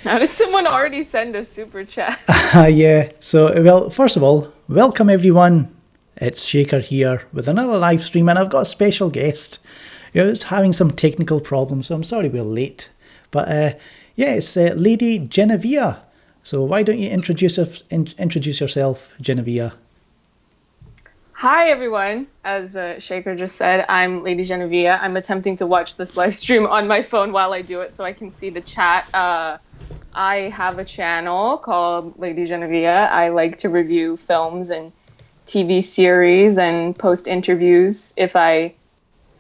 How did someone already send a super chat? Yeah, so, well, first of all, welcome everyone. It's Shaker here with another live stream, and I've got a special guest. It's having some technical problems, so I'm sorry we're late. But yeah, it's Lady Genevieve. So why don't you introduce yourself, Genevieve? Hi, everyone. As Shaker just said, I'm Lady Genevieve. I'm attempting to watch this live stream on my phone while I do it so I can see the chat. I have a channel called Lady Genevieve. I like to review films and TV series and post interviews if I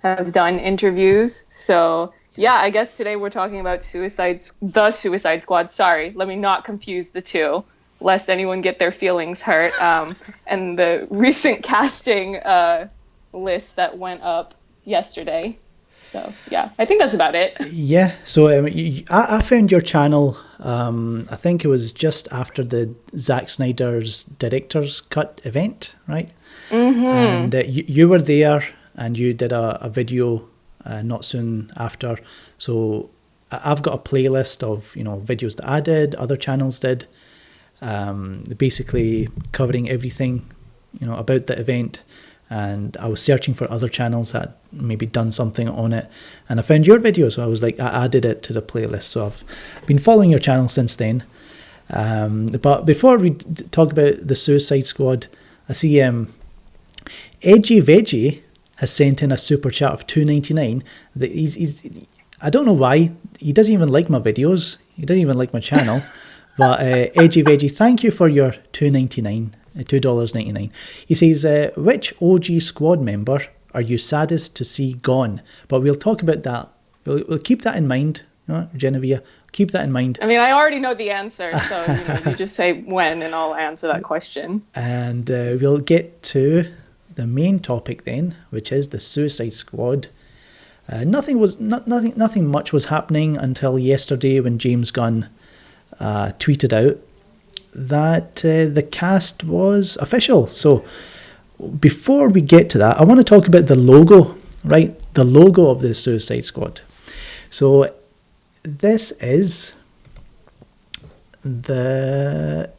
have done interviews. So, yeah, I guess today we're talking about the Suicide Squad. Sorry, let me not confuse the two, lest anyone get their feelings hurt. And the recent casting list that went up yesterday. So, yeah, I think that's about it. Yeah, so I found your channel, I think it was just after the Zack Snyder's director's cut event, right? Mm-hmm. And you were there and you did a video not soon after. So I've got a playlist of, videos that I did, other channels did, basically covering everything, about the event. And I was searching for other channels that maybe done something on it, and I found your video, so I was like, I added it to the playlist. So I've been following your channel since then. But before we talk about the Suicide Squad, I see Edgy Veggie has sent in a super chat of $2.99. I don't know why, he doesn't even like my videos, he doesn't even like my channel. But Edgy Veggie, thank you for your $2.99. He says, which OG squad member are you saddest to see gone? But we'll talk about that. We'll keep that in mind, Genevieve. Keep that in mind. I mean, I already know the answer, so you just say when, and I'll answer that question. And we'll get to the main topic then, which is the Suicide Squad. Nothing much was happening until yesterday when James Gunn tweeted out that the cast was official. So before we get to that, I want to talk about the logo, right? The logo of the Suicide Squad. So this is this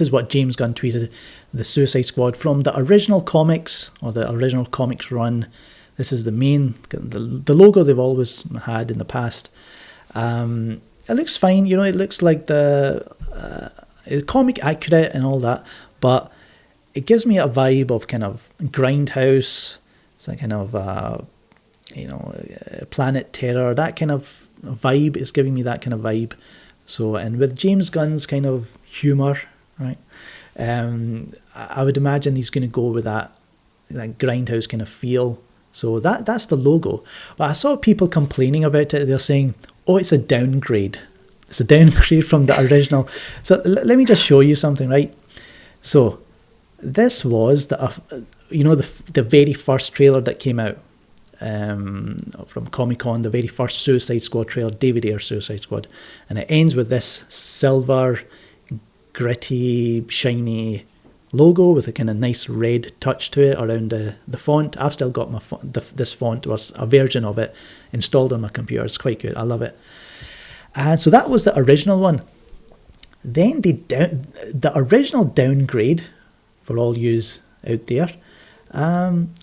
is what James Gunn tweeted, the Suicide Squad from the original comics, or the original comics run. This is the logo they've always had in the past. It looks fine, it looks like the comic accurate and all that, but it gives me a vibe of kind of Grindhouse, it's like kind of, Planet Terror, that kind of vibe. It's giving me that kind of vibe. So, and with James Gunn's kind of humour, right, I would imagine he's going to go with that Grindhouse kind of feel. So that's the logo. But I saw people complaining about it. They're saying, oh, it's a downgrade. It's a downgrade from the original. So let me just show you something, right? So this was the very first trailer that came out from Comic-Con, the very first Suicide Squad trailer, David Ayer Suicide Squad. And it ends with this silver, gritty, shiny logo with a kind of nice red touch to it around the font. I've still got my this font, was a version of it installed on my computer. It's quite good. I love it. And so that was the original one. Then the original downgrade for all yous out there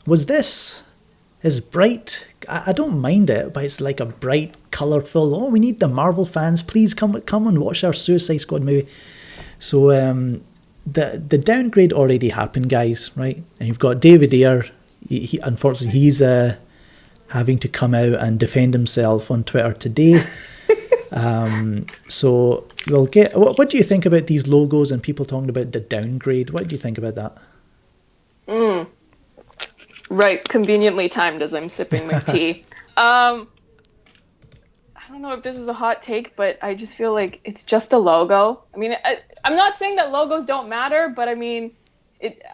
was this. It's bright. I don't mind it, but it's like a bright, colourful. Oh, we need the Marvel fans. Please come and watch our Suicide Squad movie. So the downgrade already happened, guys, right? And you've got David Ayer. He unfortunately, he's having to come out and defend himself on Twitter today. So we'll get. What do you think about these logos and people talking about the downgrade? What do you think about that? Right, conveniently timed as I'm sipping my tea. I don't know if this is a hot take, but I just feel like it's just a logo. I mean, I'm not saying that logos don't matter, but I mean,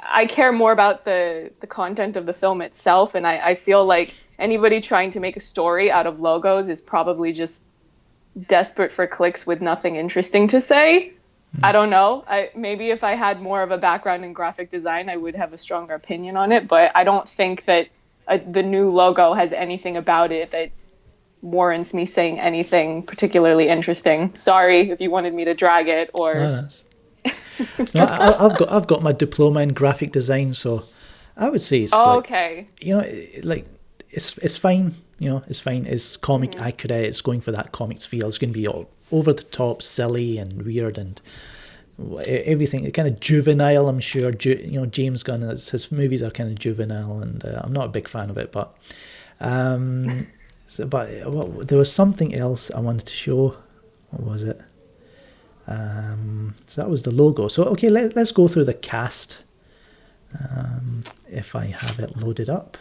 I care more about the content of the film itself, and I feel like anybody trying to make a story out of logos is probably just desperate for clicks with nothing interesting to say. I don't know. Maybe if I had more of a background in graphic design, I would have a stronger opinion on it, but I don't think that the new logo has anything about it that warrants me saying anything particularly interesting. Sorry if you wanted me to drag it or. No, no, I've got my diploma in graphic design, so I would say it's like, Okay. like it's fine. It's fine. It's comic accurate. It's going for that comics feel. It's going to be all over the top, silly and weird and everything. Kind of juvenile, I'm sure. James Gunn, his movies are kind of juvenile, and I'm not a big fan of it. But there was something else I wanted to show. What was it? So that was the logo. So okay, let's go through the cast. If I have it loaded up,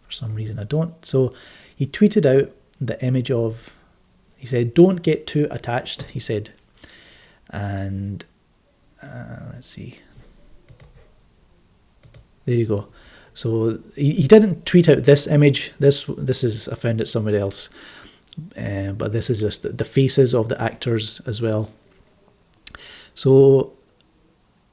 for some reason I don't. So he tweeted out the image of. He said, "Don't get too attached," he said, and let's see. There you go. So he didn't tweet out this image. This is, I found it somewhere else, but this is just the faces of the actors as well. So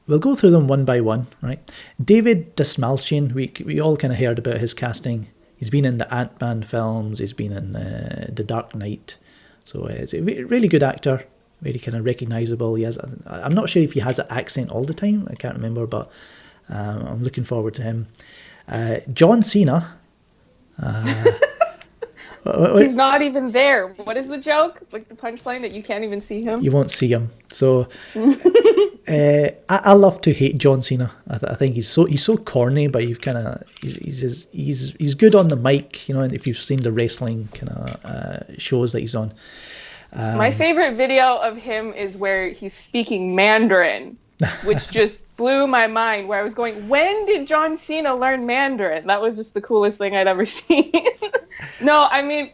we'll go through them one by one, right? David Dastmalchian, we all kind of heard about his casting. He's been in the Ant-Man films. He's been in The Dark Knight. So he's a really good actor, very kind of recognisable. I'm not sure if he has an accent all the time. I can't remember, but I'm looking forward to him. John Cena. He's not even there. What is the joke? Like the punchline that you can't even see him? You won't see him. So I love to hate John Cena. I think he's so corny, but he's good on the mic, and if you've seen the wrestling kind of shows that he's on. My favorite video of him is where he's speaking Mandarin, which just blew my mind, where I was going, when did John Cena learn Mandarin? That was just the coolest thing I'd ever seen. No, I mean,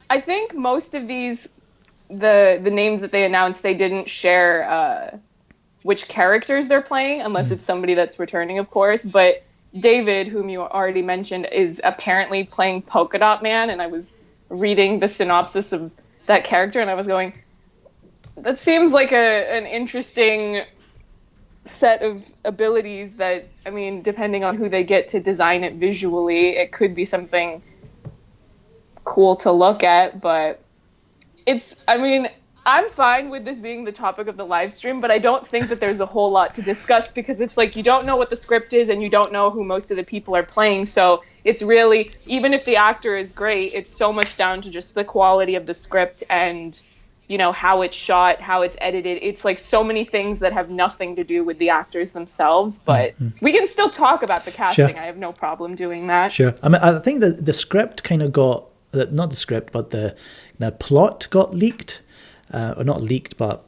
I think most of these, the names that they announced, they didn't share which characters they're playing, unless it's somebody that's returning, of course. But David, whom you already mentioned, is apparently playing Polka Dot Man, and I was reading the synopsis of that character, and I was going, that seems like an interesting set of abilities that, I mean, depending on who they get to design it visually, it could be something cool to look at. But I'm fine with this being the topic of the live stream, but I don't think that there's a whole lot to discuss, because it's like you don't know what the script is and you don't know who most of the people are playing. So it's really, even if the actor is great, it's so much down to just the quality of the script and how it's shot, how it's edited. It's like so many things that have nothing to do with the actors themselves, but we can still talk about the casting. Sure. I have no problem doing that. Sure. I mean, I think that the script kind of got, not the script, but the plot got leaked. Or not leaked, but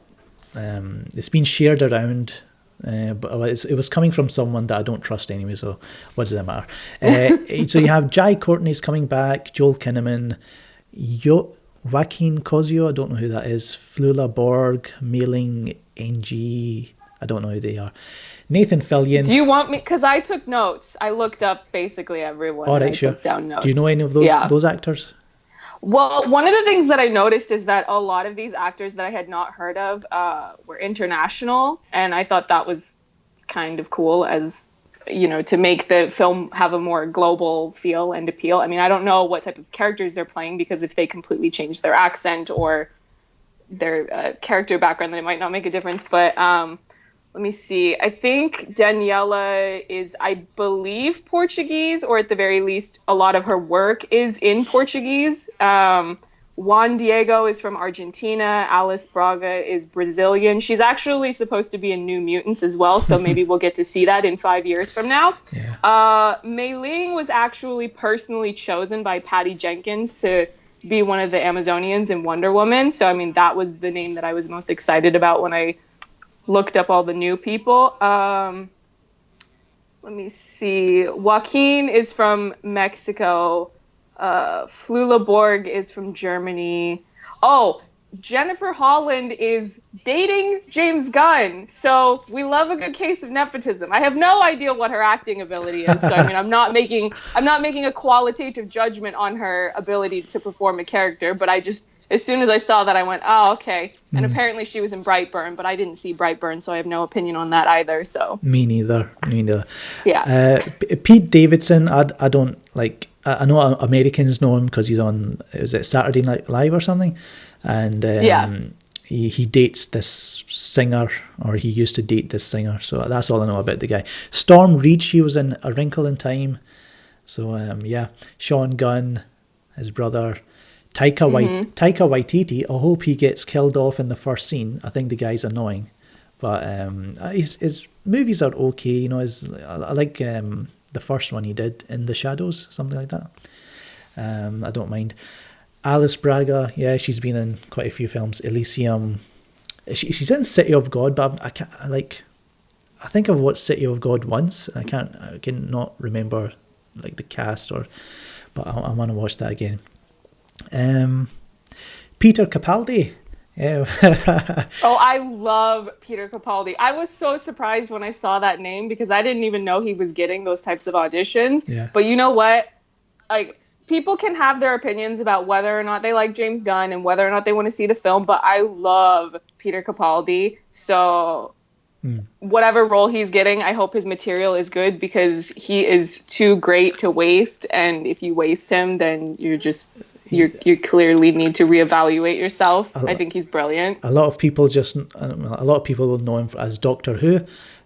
it's been shared around. But it was coming from someone that I don't trust anyway, so what does it matter? So you have Jai Courtney's coming back, Joel Kinnaman, Joaquin Cosio, I don't know who that is, Flula Borg, Mailing NG, I don't know who they are. Nathan Fillion. Do you want me, because I took notes. I looked up basically everyone. All right, sure. Took down notes. Do you know any of those actors? Well, one of the things that I noticed is that a lot of these actors that I had not heard of were international, and I thought that was kind of cool, as to make the film have a more global feel and appeal. I mean, I don't know what type of characters they're playing, because if they completely change their accent or their character background, then it might not make a difference. But let me see. I think Daniela is, I believe, Portuguese, or at the very least, a lot of her work is in Portuguese. Juan Diego is from Argentina. Alice Braga is Brazilian. She's actually supposed to be in New Mutants as well, so maybe we'll get to see that in 5 years from now. Yeah. Mei Ling was actually personally chosen by Patty Jenkins to be one of the Amazonians in Wonder Woman. So, I mean, that was the name that I was most excited about when I looked up all the new people. Let me see. Joaquin is from Mexico. Flula Borg is from Germany. Oh, Jennifer Holland is dating James Gunn. So we love a good case of nepotism. I have no idea what her acting ability is. So I mean, I'm not making a qualitative judgment on her ability to perform a character, but I just, as soon as I saw that, I went, oh, okay. And apparently she was in Brightburn, but I didn't see Brightburn, so I have no opinion on that either. So Me neither. Yeah. Pete Davidson, I don't like. I know Americans know him because he's on, is it Saturday Night Live or something? And Yeah. he dates this singer, or he used to date this singer. So that's all I know about the guy. Storm Reed, she was in A Wrinkle in Time. So yeah, Sean Gunn, his brother, Taika Waititi. I hope he gets killed off in the first scene. I think the guy's annoying, but his movies are okay. You know, I like the first one he did, In the Shadows, something like that. I don't mind. Alice Braga, yeah, she's been in quite a few films. Elysium, she's in City of God, but I think I've watched City of God once. I cannot remember like the cast, but I want to watch that again. Peter Capaldi. Yeah. Oh, I love Peter Capaldi. I was so surprised when I saw that name because I didn't even know he was getting those types of auditions. Yeah. But you know what? Like, people can have their opinions about whether or not they like James Gunn and whether or not they want to see the film, but I love Peter Capaldi. So whatever role he's getting, I hope his material is good because he is too great to waste. And if you waste him, then you clearly need to reevaluate yourself. I think he's brilliant. A lot of people will know him as Doctor Who.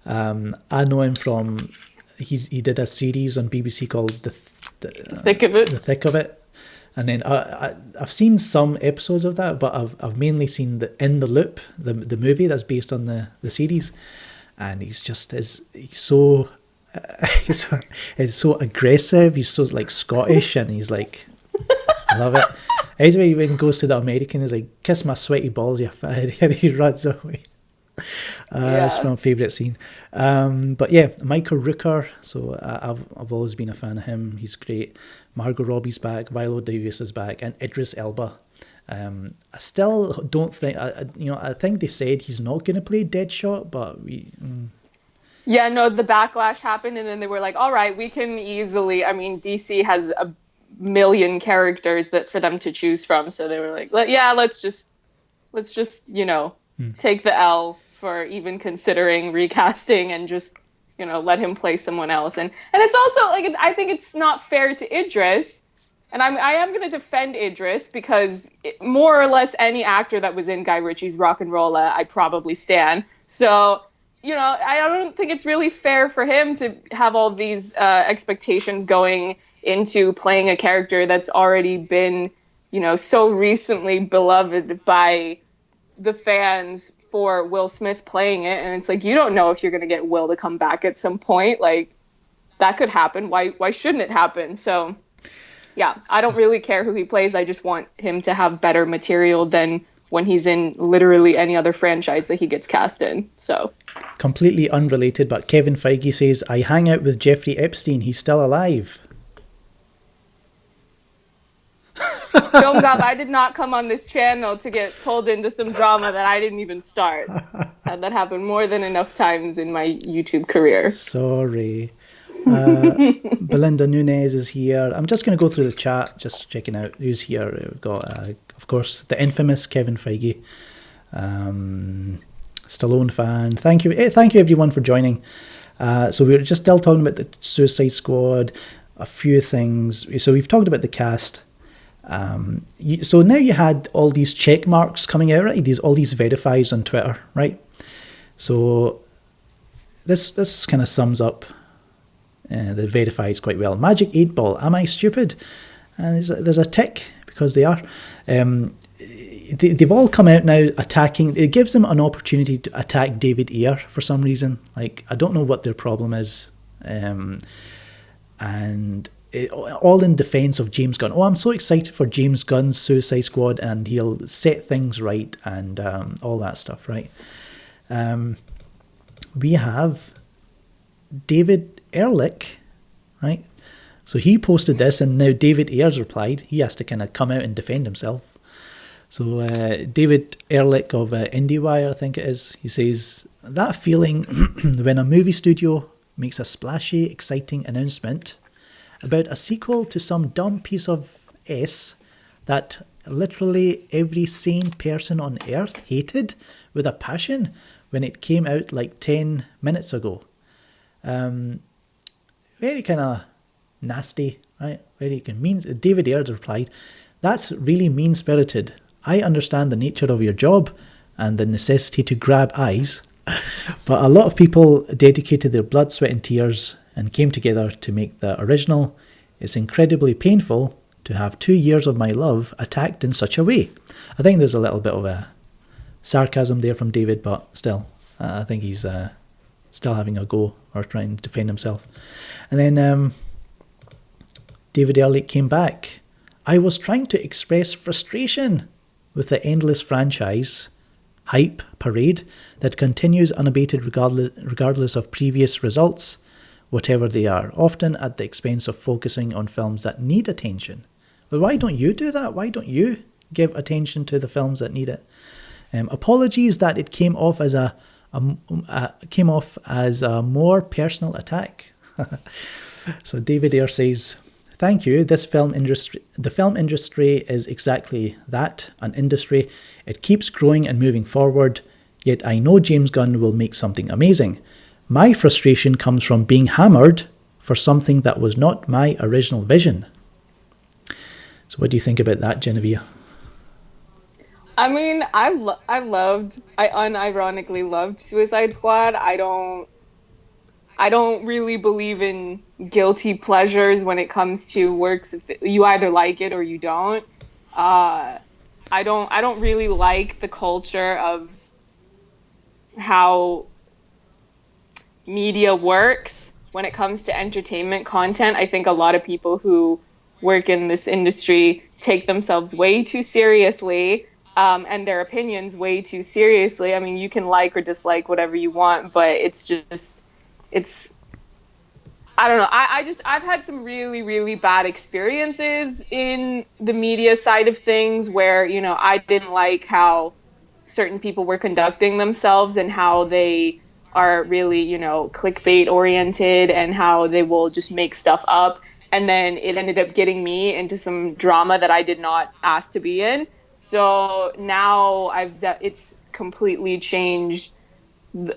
I know him from he did a series on BBC called The Thick of It. The Thick of It, and then I've seen some episodes of that, but I've mainly seen the In the Loop, the movie that's based on the series, and he's so he's so aggressive. He's so like Scottish, and he's like, I love it. Anyway, when he goes to the American, he's like, "Kiss my sweaty balls, you fat," and he runs away. That's my favourite scene. But yeah, Michael Rooker. So I've always been a fan of him. He's great. Margot Robbie's back. Viola Davis is back, and Idris Elba. I still don't think. I think they said he's not going to play Deadshot, but Yeah, no, the backlash happened, and then they were like, "All right, we can easily." I mean, DC has a million characters that for them to choose from, so they were like, let's just take the L for even considering recasting and just let him play someone else. And it's also like, I think it's not fair to Idris, and I am going to defend Idris because more or less any actor that was in Guy Ritchie's Rock and Rolla I probably stan. So I don't think it's really fair for him to have all these expectations going into playing a character that's already been, so recently beloved by the fans for Will Smith playing it. And it's like, you don't know if you're going to get Will to come back at some point. Like, that could happen. Why shouldn't it happen? So, yeah, I don't really care who he plays. I just want him to have better material than when he's in literally any other franchise that he gets cast in. So, completely unrelated, but Kevin Feige says, "I hang out with Jeffrey Epstein. He's still alive." Film Gob, I did not come on this channel to get pulled into some drama that I didn't even start. That happened more than enough times in my YouTube career. Sorry. Belinda Nunez is here. I'm just going to go through the chat, just checking out who's here. We've got, of course, the infamous Kevin Feige, Stallone fan. Thank you everyone for joining. So we were just still talking about the Suicide Squad, a few things. So we've talked about the cast. So now you had all these check marks coming out, right? All these verifies on Twitter, right? So this kind of sums up the verifies quite well. Magic 8 Ball, am I stupid? And there's a tick because they are. They've all come out now attacking. It gives them an opportunity to attack David Ayer for some reason. Like, I don't know what their problem is. All in defense of James Gunn. Oh, I'm so excited for James Gunn's Suicide Squad, and he'll set things right and all that stuff, right? We have David Ehrlich, right? So he posted this, and now David Ayer's replied. He has to kind of come out and defend himself. So David Ehrlich of IndieWire, I think it is, he says, "That feeling when a movie studio makes a splashy, exciting announcement about a sequel to some dumb piece of S that literally every sane person on earth hated with a passion when it came out like 10 minutes ago." Very kind of nasty, right? Very mean. David Ayers replied, "That's really mean-spirited. I understand the nature of your job and the necessity to grab eyes, but a lot of people dedicated their blood, sweat, and tears and came together to make the original. It's incredibly painful to have 2 years of my love attacked in such a way." I think there's a little bit of a sarcasm there from David, but still, I think he's still having a go or trying to defend himself. And then David Elliott came back. "I was trying to express frustration with the endless franchise hype parade that continues unabated regardless of previous results, whatever they are, often at the expense of focusing on films that need attention." Well, why don't you do that? Why don't you give attention to the films that need it? Apologies that it came off as a more personal attack. So David Ayer says, "Thank you. The film industry is exactly that, an industry. It keeps growing and moving forward, yet I know James Gunn will make something amazing. My frustration comes from being hammered for something that was not my original vision." So what do you think about that, Genevieve? I mean, I unironically loved Suicide Squad. I don't really believe in guilty pleasures when it comes to works. You either like it or you don't. I don't really like the culture of how media works when it comes to entertainment content. I think a lot of people who work in this industry take themselves way too seriously, and their opinions way too seriously. I mean, you can like or dislike whatever you want, but I don't know. I've had some really, really bad experiences in the media side of things where, I didn't like how certain people were conducting themselves and how they are really, clickbait oriented and how they will just make stuff up. And then it ended up getting me into some drama that I did not ask to be in. So now it's completely changed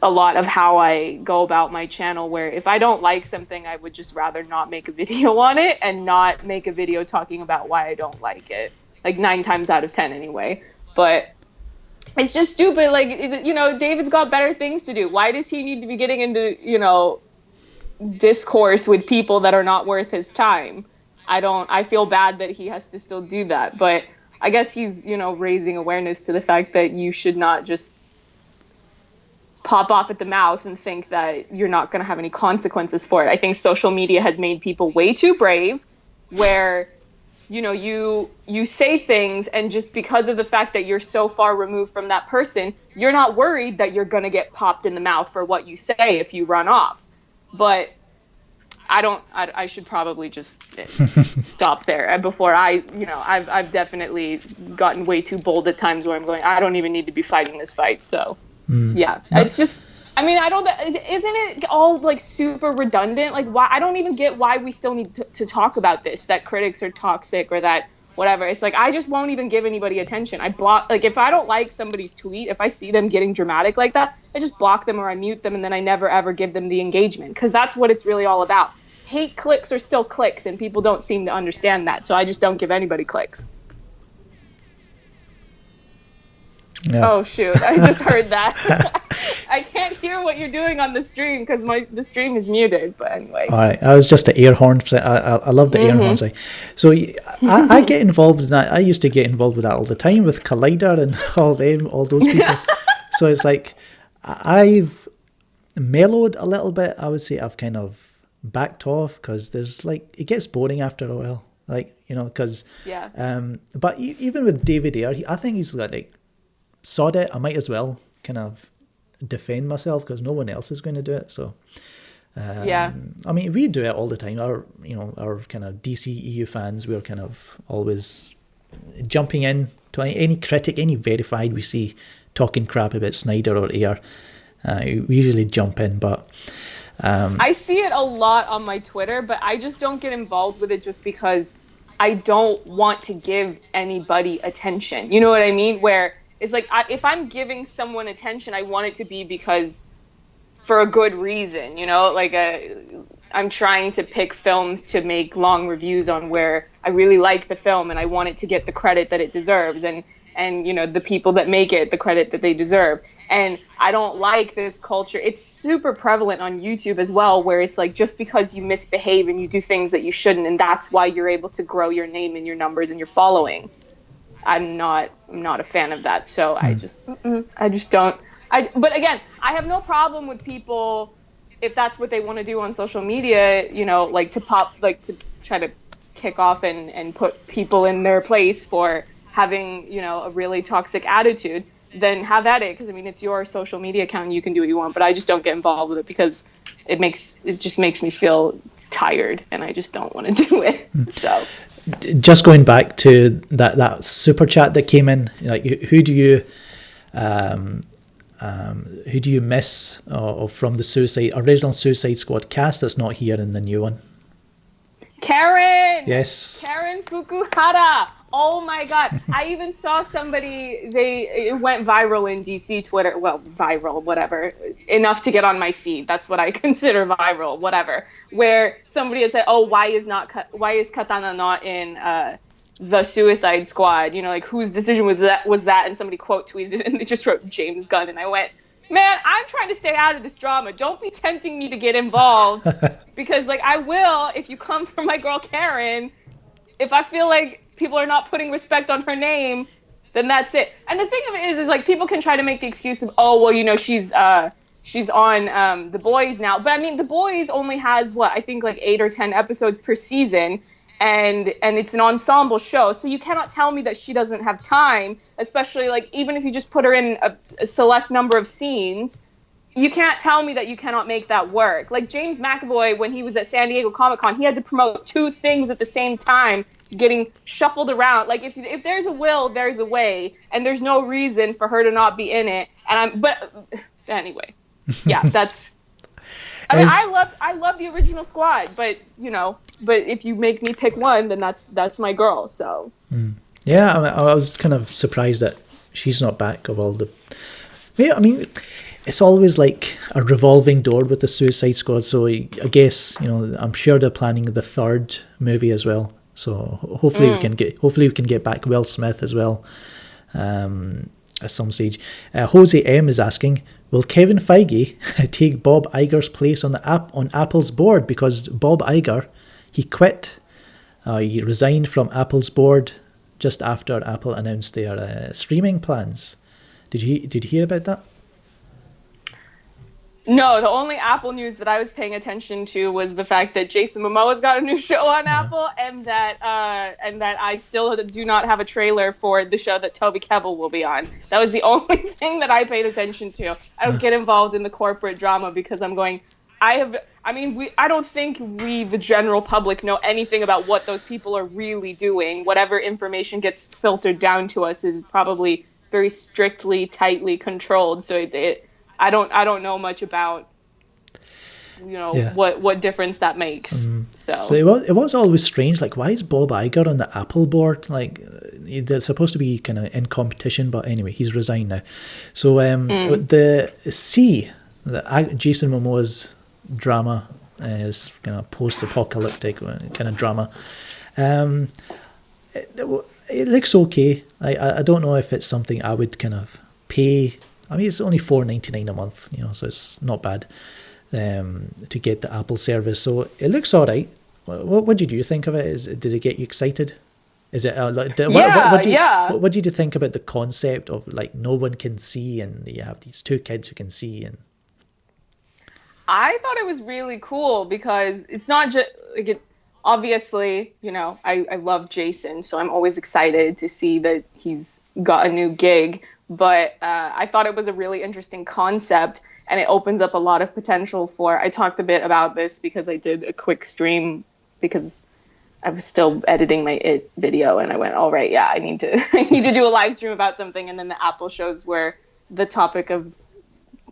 a lot of how I go about my channel, where if I don't like something, I would just rather not make a video on it and not make a video talking about why I don't like it. Like 9 times out of 10 anyway. But it's just stupid. Like, David's got better things to do. Why does he need to be getting into, discourse with people that are not worth his time? I feel bad that he has to still do that. But I guess he's, raising awareness to the fact that you should not just pop off at the mouth and think that you're not going to have any consequences for it. I think social media has made people way too brave, where, you say things, and just because of the fact that you're so far removed from that person, you're not worried that you're going to get popped in the mouth for what you say if you run off. But I should probably just stop there before I've definitely gotten way too bold at times where I'm going, I don't even need to be fighting this fight. So yeah, it's just, I mean, isn't it all like super redundant? Like, why? I don't even get why we still need to talk about this, that critics are toxic or that whatever. It's like, I just won't even give anybody attention. I block, like, if I don't like somebody's tweet, if I see them getting dramatic like that, I just block them or I mute them, and then I never ever give them the engagement, because that's what it's really all about. Hate clicks are still clicks, and people don't seem to understand that. So I just don't give anybody clicks. Yeah. Oh shoot, I just heard that. I can't hear what you're doing on the stream because the stream is muted, but anyway. All right, I was just the air horn. I love the air horns. So I get involved in that. I used to get involved with that all the time with Collider and all those people. So it's like I've mellowed a little bit. I would say I've kind of backed off, because there's like, it gets boring after a while, like, because but even with David Ayer, I think he's like sod it, I might as well kind of defend myself because no one else is going to do it. So I mean, we do it all the time. Our kind of DC EU fans, we're kind of always jumping in to any critic, any verified we see talking crap about Snyder or Ayer. We usually jump in, but I see it a lot on my Twitter, but I just don't get involved with it just because I don't want to give anybody attention. You know what I mean? Where it's like, if I'm giving someone attention, I want it to be because for a good reason, like I'm trying to pick films to make long reviews on where I really like the film and I want it to get the credit that it deserves, and you know, the people that make it the credit that they deserve. And I don't like this culture. It's super prevalent on YouTube as well, where it's like, just because you misbehave and you do things that you shouldn't, and that's why you're able to grow your name and your numbers and your following. I'm not a fan of that. So I just don't. But again, I have no problem with people, if that's what they want to do on social media, you know, like to try to kick off and put people in their place for having, you know, a really toxic attitude, then have at it. Because I mean, it's your social media account and you can do what you want. But I just don't get involved with it because it just makes me feel tired and I just don't want to do it. So just going back to that super chat that came in, like, who do you miss from the original Suicide Squad cast that's not here in the new one? Karen! Yes. Karen Fukuhara! Oh my god. I even saw somebody, it went viral in DC Twitter, well, viral, whatever, enough to get on my feed. That's what I consider viral, whatever. Where somebody had said, oh, why is Katana not in the Suicide Squad? You know, like, whose decision was that? And somebody quote tweeted and they just wrote James Gunn. And I went, man, I'm trying to stay out of this drama. Don't be tempting me to get involved. Because, like, I will if you come for my girl Karen. If I feel like people are not putting respect on her name, then that's it. And the thing of it is like, people can try to make the excuse of, oh, well, you know, she's on The Boys now. But I mean, The Boys only has I think like 8 or 10 episodes per season, and it's an ensemble show. So you cannot tell me that she doesn't have time, especially like, even if you just put her in a select number of scenes. You can't tell me that you cannot make that work. Like James McAvoy, when he was at San Diego Comic-Con, he had to promote 2 things at the same time, getting shuffled around. Like, if there's a will, there's a way, and there's no reason for her to not be in it. But anyway, yeah, that's. I mean, I love the original squad, but you know, if you make me pick one, then that's my girl. So. Yeah, I was kind of surprised that she's not back of all the. Yeah, I mean. It's always like a revolving door with the Suicide Squad, so I guess, you know, I'm sure they're planning the 3rd movie as well. So hopefully we can get back Will Smith as well at some stage. Jose M is asking, will Kevin Feige take Bob Iger's place on Apple's board, because Bob Iger, he quit, he resigned from Apple's board just after Apple announced their streaming plans. Did you hear about that? No, the only Apple news that I was paying attention to was the fact that Jason Momoa's got a new show on Apple, and that I still do not have a trailer for the show that Toby Kebbell will be on. That was the only thing that I paid attention to. I don't get involved in the corporate drama because I'm going. I don't think we, the general public, know anything about what those people are really doing. Whatever information gets filtered down to us is probably very strictly, tightly controlled. So I don't know much about, you know, what difference that makes. So it was always strange. Like, why is Bob Iger on the Apple board? Like, they're supposed to be kind of in competition, but anyway, he's resigned now. So the Jason Momoa's drama is kind of post-apocalyptic kind of drama. It looks okay. I don't know if it's something I would kind of pay. I mean, it's only $4.99 a month, you know, so it's not bad to get the Apple service. So it looks all right. What did you think of it? Did it get you excited? Is it what did you think about the concept of, like, no one can see and you have these 2 kids who can see? And I thought it was really cool because it's not just like obviously, you know, I love Jason, so I'm always excited to see that he's got a new gig. But I thought it was a really interesting concept, and it opens up a lot of potential for. I talked a bit about this because I did a quick stream because I was still editing my It video, and I went, all right, yeah, I need to do a live stream about something, and then the Apple shows were the topic of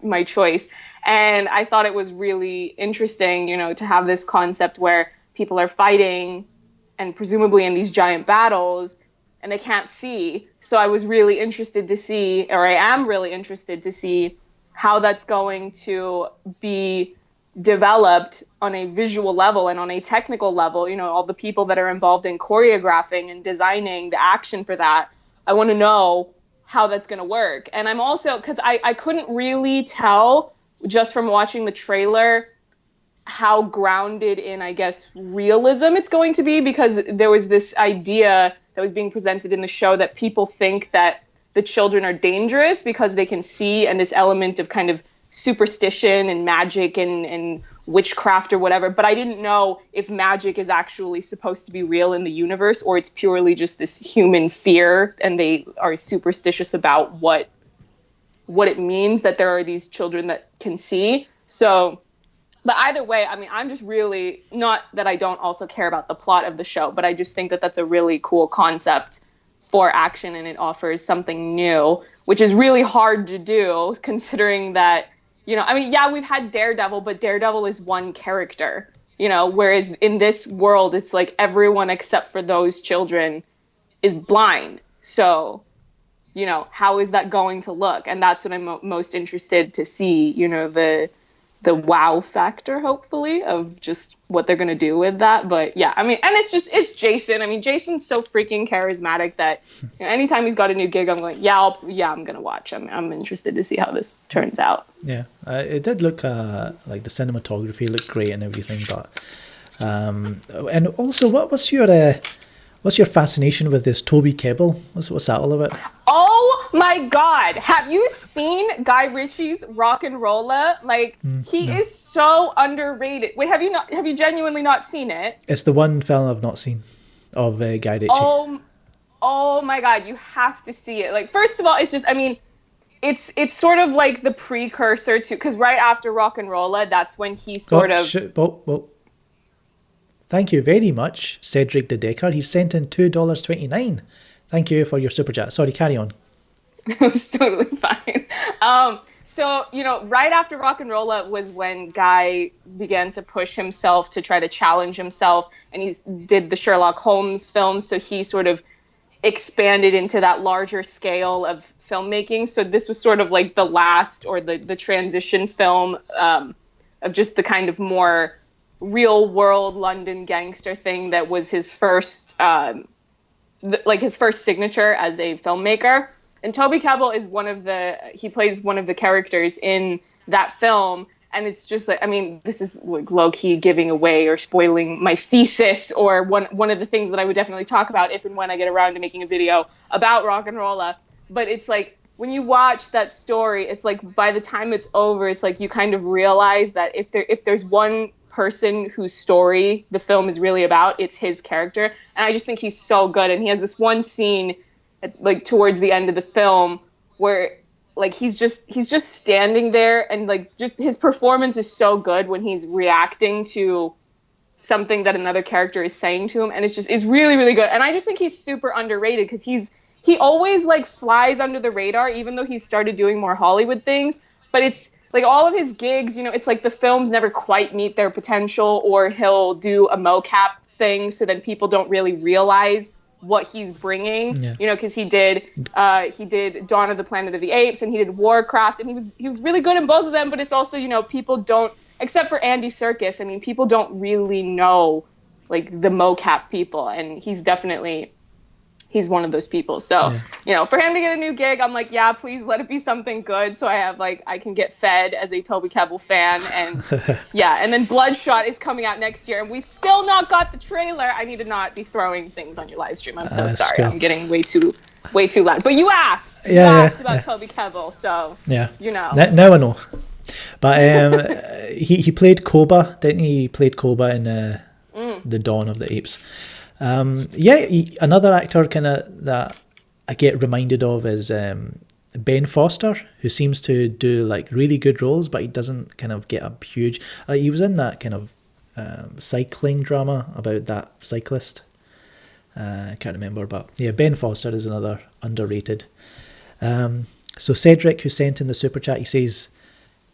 my choice. And I thought it was really interesting, you know, to have this concept where people are fighting and presumably in these giant battles, and they can't see. So I was really interested to see, or I am really interested to see how that's going to be developed on a visual level and on a technical level, all the people that are involved in choreographing and designing the action for that. I want to know how that's going to work. And I'm also, because I couldn't really tell just from watching the trailer how grounded in, I guess, realism it's going to be, because there was this idea that was being presented in the show that people think that the children are dangerous because they can see, and this element of kind of superstition and magic and witchcraft or whatever. But I didn't know if magic is actually supposed to be real in the universe, or it's purely just this human fear and they are superstitious about what it means that there are these children that can see. So, but either way, I mean, I'm just really, not that I don't also care about the plot of the show, but I just think that that's a really cool concept for action, and it offers something new, which is really hard to do considering that, I mean, yeah, we've had Daredevil, but Daredevil is one character, whereas in this world, it's like everyone except for those children is blind. So, how is that going to look? And that's what I'm most interested to see, the wow factor, hopefully, of just what they're going to do with that. But yeah, I mean, and it's Jason. I mean, Jason's so freaking charismatic that anytime he's got a new gig, I'm going, I'm going to watch. I'm interested to see how this turns out. Yeah, it did look like the cinematography looked great and everything, but and also, what's your fascination with this Toby Kebbell? What's that all about? Oh my God! Have you seen Guy Ritchie's Rock and Rolla? Like, he is so underrated. Wait, have you genuinely not seen it? It's the one film I've not seen of Guy Ritchie. Oh my God! You have to see it. Like, first of all, it's just, I mean, it's sort of like the precursor to, because right after Rock and Rolla, that's when he sort of. Thank you very much, Cedric the Decker. He sent in $2.29. Thank you for your super chat. Sorry, carry on. It's totally fine. So, right after Rock and Rolla was when Guy began to push himself to try to challenge himself, and he did the Sherlock Holmes films, so he sort of expanded into that larger scale of filmmaking. So this was sort of like the last, or the transition film of just the kind of more real world London gangster thing that was his first his first signature as a filmmaker. And Toby Kebbell is he plays one of the characters in that film. And it's just like, I mean, this is like low-key giving away or spoiling my thesis, or one of the things that I would definitely talk about if and when I get around to making a video about Rock and Rolla. But it's like, when you watch that story, it's like by the time it's over, it's like you kind of realize that if there's one person whose story the film is really about, it's his character. And I just think he's so good. And he has this one scene like towards the end of the film where like he's just standing there, and like just his performance is so good when he's reacting to something that another character is saying to him, and it's really, really good. And I just think he's super underrated, because he always like flies under the radar, even though he's started doing more Hollywood things. But it's like all of his gigs, it's like the films never quite meet their potential, or he'll do a mocap thing so then people don't really realize what he's bringing, because he did Dawn of the Planet of the Apes, and he did Warcraft, and he was really good in both of them. But it's also, people don't, except for Andy Serkis, I mean, people don't really know like the mocap people, and he's one of those people. So, for him to get a new gig, I'm like, yeah, please let it be something good, so I have I can get fed as a Toby Kebbell fan. And and then Bloodshot is coming out next year, and we've still not got the trailer. I need to not be throwing things on your live stream. I'm so sorry. Cool. I'm getting way too loud. But you asked. You asked about Toby Kebbell, so Now I know. But he played Koba, didn't he? He played Koba in the Dawn of the Apes. Another actor that I get reminded of is Ben Foster, who seems to do like really good roles, but he doesn't kind of get a huge. He was in that kind of cycling drama about that cyclist. I can't remember, but Ben Foster is another underrated. So Cedric, who sent in the super chat, he says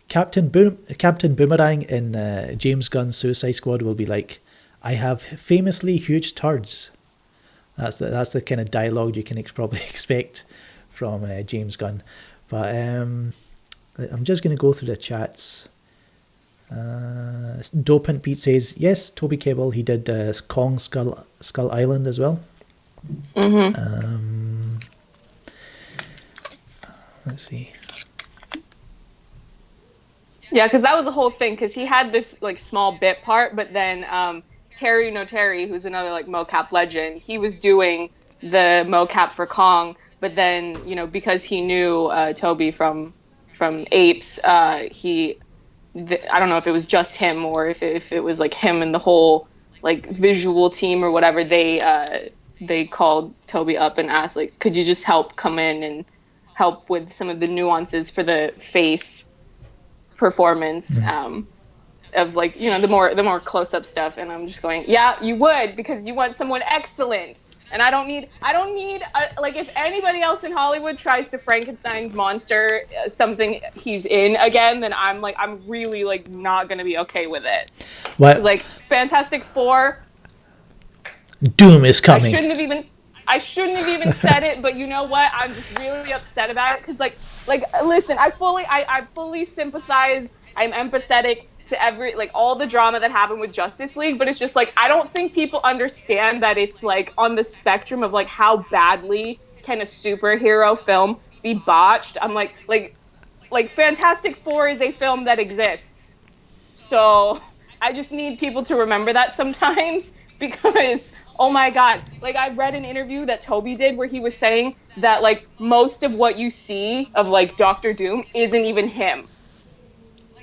Captain Boomerang in James Gunn's Suicide Squad will be like, I have famously huge turds. That's the kind of dialogue you can probably expect from James Gunn. But I'm just going to go through the chats Dopant Pete says, yes, Toby Kebbell, he did Kong Skull Island as well. Let's see. Yeah, because that was the whole thing, because he had this like small bit part, but then Terry Notary, who's another like mocap legend, he was doing the mocap for Kong, but then, you know, because he knew Toby from Apes, I don't know if it was just him or if it was like him and the whole like visual team or whatever, they called Toby up and asked, like, could you just come in and help with some of the nuances for the face performance, of like, you know, the more close-up stuff. And I'm just going, yeah, you would, because you want someone excellent. And I don't need like, if anybody else in Hollywood tries to Frankenstein monster something he's in again, then I'm really like not gonna be okay with it. What? Like Fantastic Four, Doom is coming. I shouldn't have even said it, but you know what? I'm just really upset about it, because like listen, I fully sympathize. I'm empathetic to all the drama that happened with Justice League, but it's just like, I don't think people understand that it's like on the spectrum of like how badly can a superhero film be botched. I'm like Fantastic Four is a film that exists. So I just need people to remember that sometimes, because oh my God, like I read an interview that Toby did where he was saying that like most of what you see of like Doctor Doom isn't even him.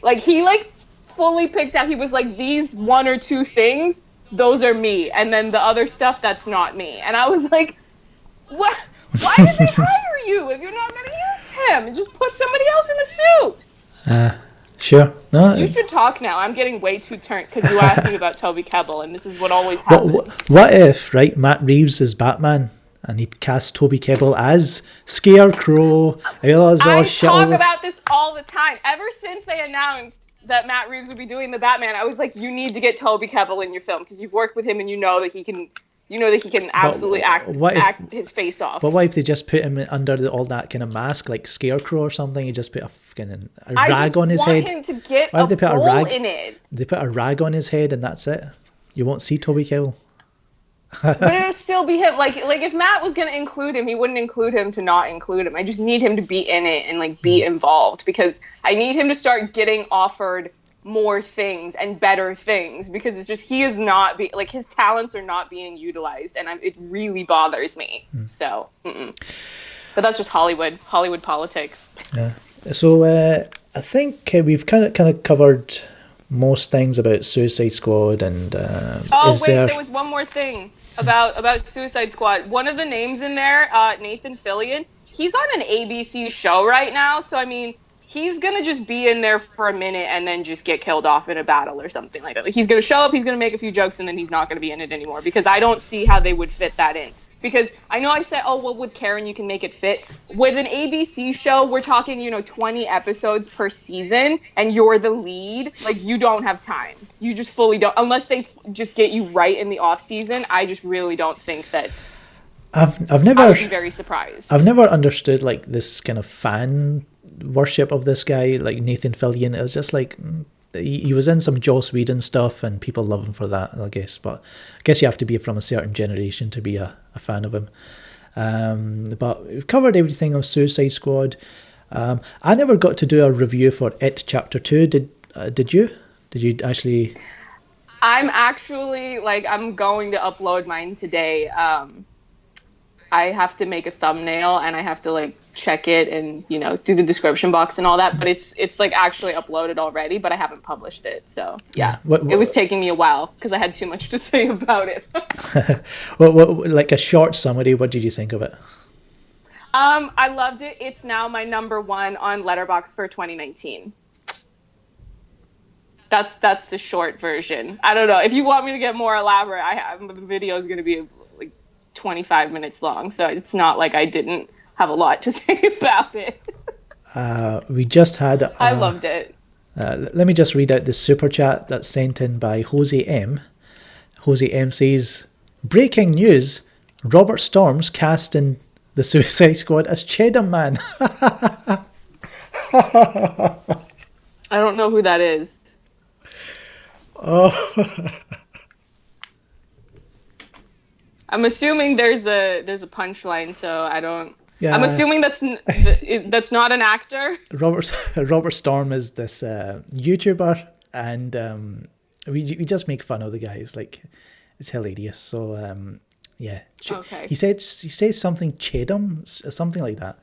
Like he like fully picked out, he was like, these one or two things, those are me, and then the other stuff, that's not me. And I was like, what? Why did they hire you if you're not going to use him? Just put somebody else in the suit. Sure. No, you should talk now. I'm getting way too turned because you asked me about Toby Kebbell, and this is what always happens. What if, right, Matt Reeves is Batman and he'd cast Toby Kebbell as Scarecrow? I talk about this all the time. Ever since they announced that Matt Reeves would be doing the Batman, I was like, you need to get Toby Kebbell in your film, because you've worked with him and you know that he can absolutely act his face off. But what if they just put him under all that kind of mask, like Scarecrow or something? You just put a rag on his head. I just want him to get a hole in it. They put a rag on his head and that's it. You won't see Toby Kebbell. But it'll still be him. Like if Matt was going to include him, he wouldn't include him to not include him. I just need him to be in it and like be involved, because I need him to start getting offered more things and better things, because it's just, he is not his talents are not being utilized, and it really bothers me. So, but that's just Hollywood politics. Yeah. So I think we've kind of covered most things about Suicide Squad, and there was one more thing about Suicide Squad. One of the names in there, Nathan Fillion, he's on an ABC show right now, so I mean, he's gonna just be in there for a minute and then just get killed off in a battle or something like that. Like, he's gonna show up, he's gonna make a few jokes, and then he's not gonna be in it anymore, because I don't see how they would fit that in. Because I know I said, oh, well, with Karen you can make it fit. With an ABC show, we're talking, 20 episodes per season, and you're the lead. Like, you don't have time. You just fully don't. Unless they just get you right in the off season, I just really don't think that. I've never. I would be very surprised. I've never understood like this kind of fan worship of this guy, like Nathan Fillion. It was just like, he was in some Joss Whedon stuff and people love him for that, I guess. But I guess you have to be from a certain generation to be a fan of him. But we've covered everything on Suicide Squad. I never got to do a review for It Chapter 2. Did you? Did you actually? I'm actually, I'm going to upload mine today. I have to make a thumbnail and I have to check it and do the description box and all that, but it's actually uploaded already, but I haven't published it. So yeah, it was taking me a while because I had too much to say about it. What like a short summary, what did you think of it? I loved it. It's now my number 1 on Letterboxd for 2019. That's the short version. I don't know if you want me to get more elaborate. The video is going to be 25 minutes long, so it's not like I didn't have a lot to say about it. We just had I loved it. Let me just read out the super chat that's sent in by Jose M. Jose M says, breaking news, Robert Storm's cast in the Suicide Squad as Cheddar Man. I don't know who that is. Oh, I'm assuming there's a punchline, so I don't. I'm yeah. assuming that's not an actor. Robert Storm is this YouTuber, and we just make fun of the guy. It's like it's hilarious. So yeah, Okay. he says something Chedum, something like that.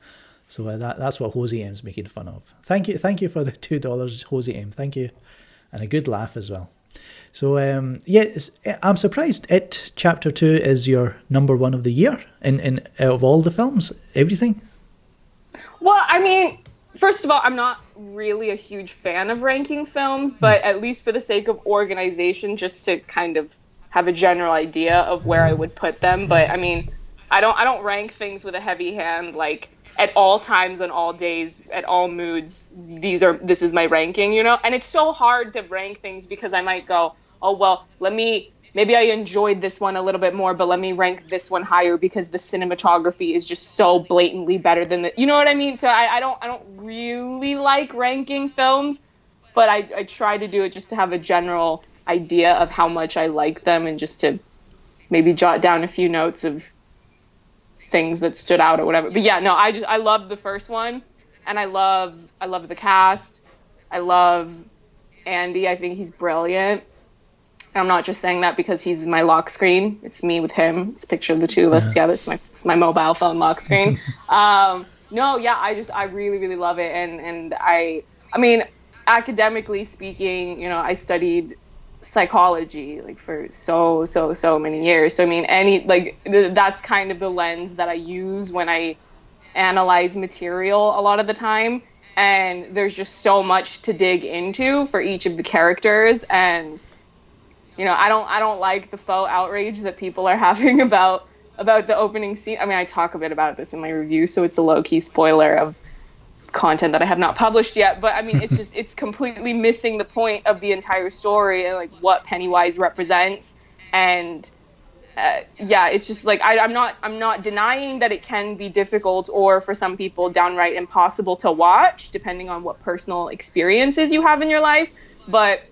So that's what Jose M's making fun of. Thank you for the $2, Jose M. Thank you, and a good laugh as well. So yeah, I'm surprised. It Chapter 2 is your number one of the year in out of all the films, everything. Well, I mean, first of all, I'm not really a huge fan of ranking films, but at least for the sake of organization, just to kind of have a general idea of where I would put them. But I mean, I don't rank things with a heavy hand, like at all times, on all days, at all moods. This is my ranking, you know? And it's so hard to rank things because I might go, oh well, maybe I enjoyed this one a little bit more, but let me rank this one higher because the cinematography is just so blatantly better than you know what I mean? So I don't really like ranking films, but I try to do it just to have a general idea of how much I like them, and just to maybe jot down a few notes of things that stood out or whatever. But yeah, no, I love the first one, and I love the cast. I love Andy. I think he's brilliant. I'm not just saying that because he's my lock screen. It's me with him. It's a picture of the two of us together. It's my mobile phone lock screen. No, yeah, I really really love it, and I mean, academically speaking, you know, I studied psychology like for so many years. So I mean, that's kind of the lens that I use when I analyze material a lot of the time. And there's just so much to dig into for each of the characters, and you know, I don't like the faux outrage that people are having about the opening scene. I mean, I talk a bit about this in my review, so it's a low-key spoiler of content that I have not published yet. But I mean, it's completely missing the point of the entire story and like what Pennywise represents. And yeah, it's just like I'm not denying that it can be difficult, or for some people downright impossible to watch, depending on what personal experiences you have in your life. But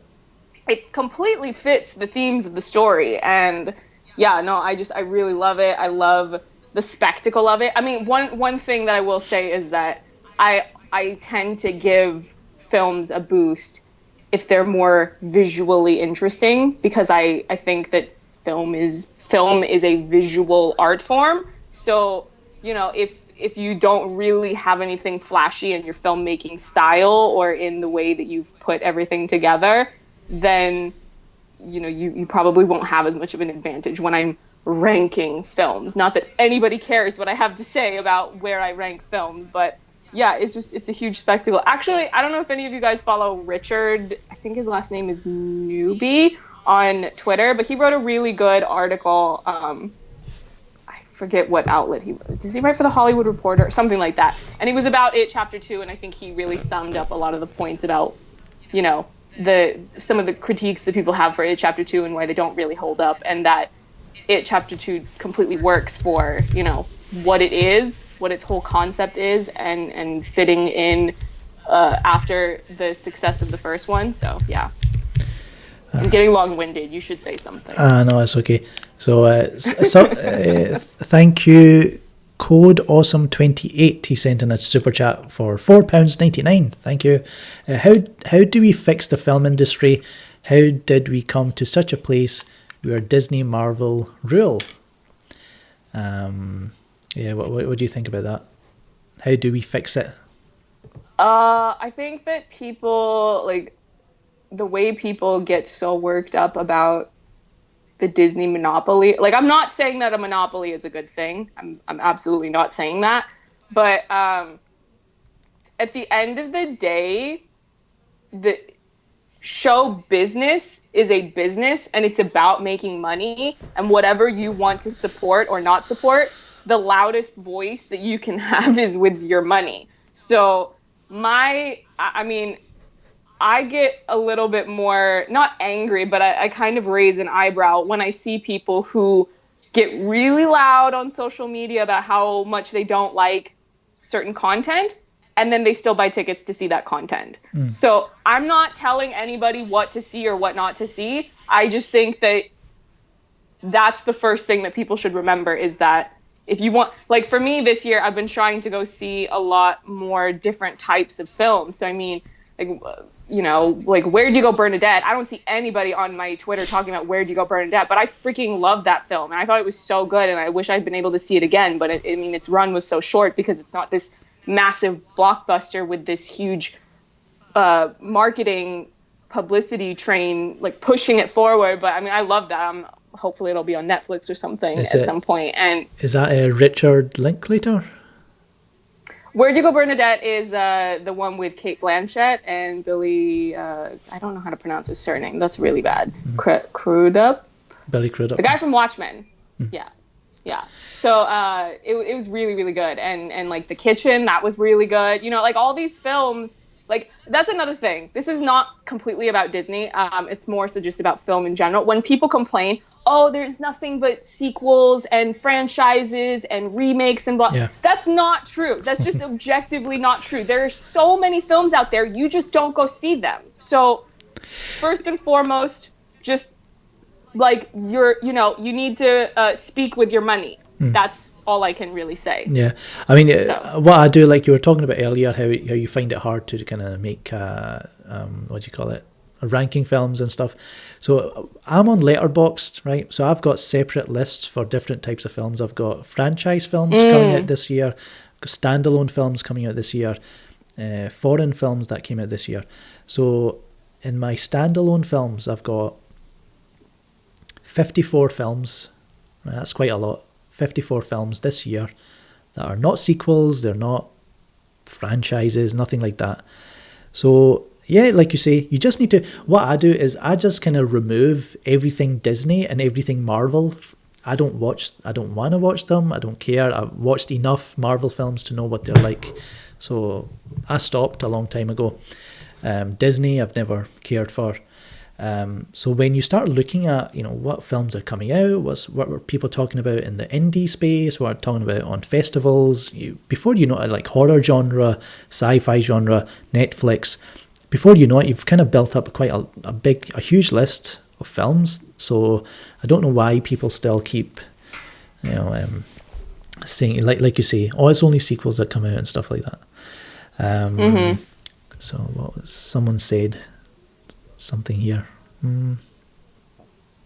it completely fits the themes of the story. And yeah, no, I really love it. I love the spectacle of it. I mean, one thing that I will say is that I tend to give films a boost if they're more visually interesting, because I think that film is a visual art form. So, you know, if you don't really have anything flashy in your filmmaking style or in the way that you've put everything together, then you know you probably won't have as much of an advantage when I'm ranking films. Not that anybody cares what I have to say about where I rank films, but yeah, it's a huge spectacle. Actually, I don't know if any of you guys follow Richard, I think his last name is Newby, on Twitter, but he wrote a really good article. I forget what outlet does he write, for the Hollywood Reporter or something like that, and it was about it chapter 2, and I think he really summed up a lot of the points about, you know, some of the critiques that people have for it chapter 2 and why they don't really hold up, and that it chapter 2 completely works for, you know, what it is, what its whole concept is, and fitting in after the success of the first one. So yeah, I'm getting long-winded. You should say something. No, it's okay. So, thank you. Code Awesome28. He sent in a super chat for £4.99. Thank you. How do we fix the film industry? How did we come to such a place where Disney Marvel rule? Yeah, what do you think about that? How do we fix it? I think that people, like, the way people get so worked up about the Disney monopoly. Like, I'm not saying that a monopoly is a good thing. I'm absolutely not saying that. But at the end of the day, the show business is a business, and it's about making money, and whatever you want to support or not support, the loudest voice that you can have is with your money. So I mean, I get a little bit more, not angry, but I kind of raise an eyebrow when I see people who get really loud on social media about how much they don't like certain content. and then they still buy tickets to see that content. So I'm not telling anybody what to see or what not to see. I just think that that's the first thing that people should remember, is that if you want, like for me this year, I've been trying to go see a lot more different types of films. So I mean, like, you know, like Where'd You Go, Bernadette? I don't see anybody on my Twitter talking about Where'd You Go, Bernadette, but I freaking love that film, and I thought it was so good, and I wish I'd been able to see it again. But I mean, its run was so short because it's not this massive blockbuster with this huge marketing publicity train like pushing it forward. But I mean, I love that. Hopefully it'll be on Netflix or something some point. And is that a Richard Linklater? Where'd You Go, Bernadette is the one with Cate Blanchett and Billy. I don't know how to pronounce his surname. That's really bad. Crudup. Billy Crudup. The guy from Watchmen. Yeah. So it was really, really good. And like The Kitchen, that was really good. You know, like all these films. Like, that's another thing. This is not completely about Disney. It's more so just about film in general. When people complain, oh, there's nothing but sequels and franchises and remakes and blah. Yeah. That's not true. That's just objectively not true. There are so many films out there. You just don't go see them. So first and foremost, just like you need to speak with your money. That's all I can really say. Yeah, I mean, what I do, like you were talking about earlier, how you find it hard to kind of make what do you call it, ranking films and stuff. So I'm on Letterboxd, right? So I've got separate lists for different types of films. I've got franchise films coming out this year, I've got standalone films coming out this year, foreign films that came out this year. So in my standalone films, I've got 54 films. Right? That's quite a lot. 54 films this year that are not sequels, they're not franchises, nothing like that. So yeah, like you say, you just need to, what I do is I just kind of remove everything Disney and everything Marvel. I don't want to watch them, I don't care. I've watched enough Marvel films to know what they're like, so I stopped a long time ago. Disney I've never cared for. So when you start looking at, you know, what films are coming out, what were people talking about in the indie space, what are talking about on festivals, before you know it, like horror genre, sci-fi genre, Netflix, before you know it, you've kind of built up quite a huge list of films. So I don't know why people still keep, you know, saying, like you say, oh, it's only sequels that come out and stuff like that. So what was, someone said something here.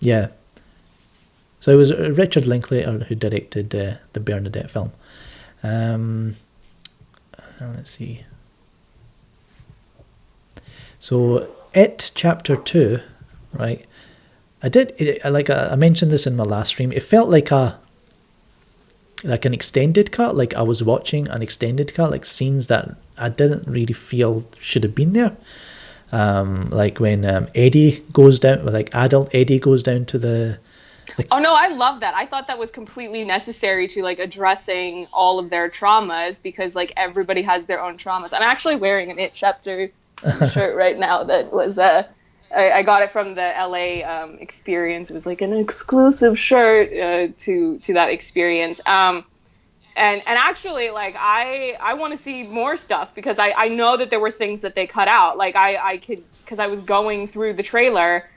Yeah. So it was Richard Linklater who directed the Bernadette film. Let's see. So It Chapter 2, right? I mentioned this in my last stream. It felt like an extended cut, like I was watching an extended cut, like scenes that I didn't really feel should have been there. Like when Eddie goes down, like adult Eddie goes down to the... Oh no, I love that. I thought that was completely necessary to like addressing all of their traumas, because like everybody has their own traumas. I'm actually wearing an It Chapter shirt right now that was I got it from the LA experience. It was like an exclusive shirt to that experience. And actually, like, I want to see more stuff, because I know that there were things that they cut out. Like, I could, because I was going through the trailer,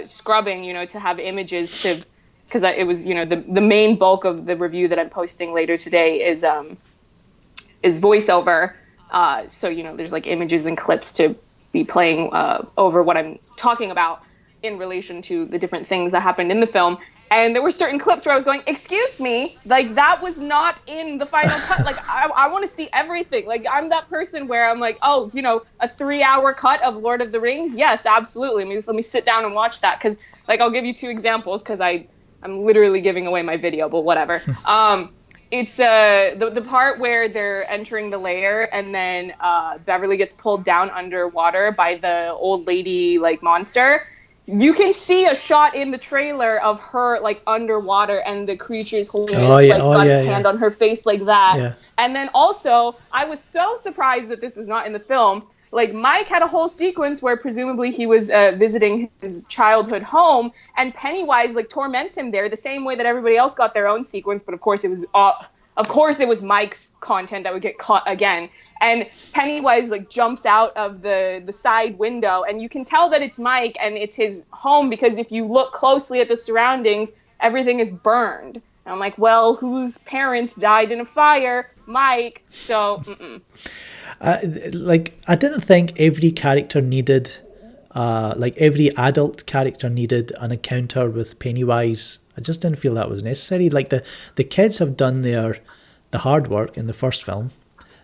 scrubbing, you know, to have images to, because it was, you know, the main bulk of the review that I'm posting later today is voiceover. So, you know, there's like images and clips to be playing over what I'm talking about in relation to the different things that happened in the film. And there were certain clips where I was going, excuse me, like that was not in the final cut. Like I want to see everything. Like I'm that person where I'm like, oh, you know, a 3-hour cut of Lord of the Rings. Yes, absolutely. Let me sit down and watch that. Cause like, I'll give you 2 examples, cause I'm literally giving away my video, but whatever. It's the part where they're entering the lair, and then Beverly gets pulled down underwater by the old lady like monster. You can see a shot in the trailer of her like underwater, and the creature's holding its hand on her face like that. Yeah. And then also, I was so surprised that this was not in the film. Like Mike had a whole sequence where presumably he was visiting his childhood home, and Pennywise like torments him there the same way that everybody else got their own sequence. But of course, it was of course it was Mike's content that would get caught again. And Pennywise like jumps out of the side window, and you can tell that it's Mike and it's his home, because if you look closely at the surroundings, everything is burned. And I'm like, well, whose parents died in a fire? Mike. So I didn't think every character needed, like every adult character needed an encounter with Pennywise. I just didn't feel that was necessary. Like the kids have done the hard work in the first film,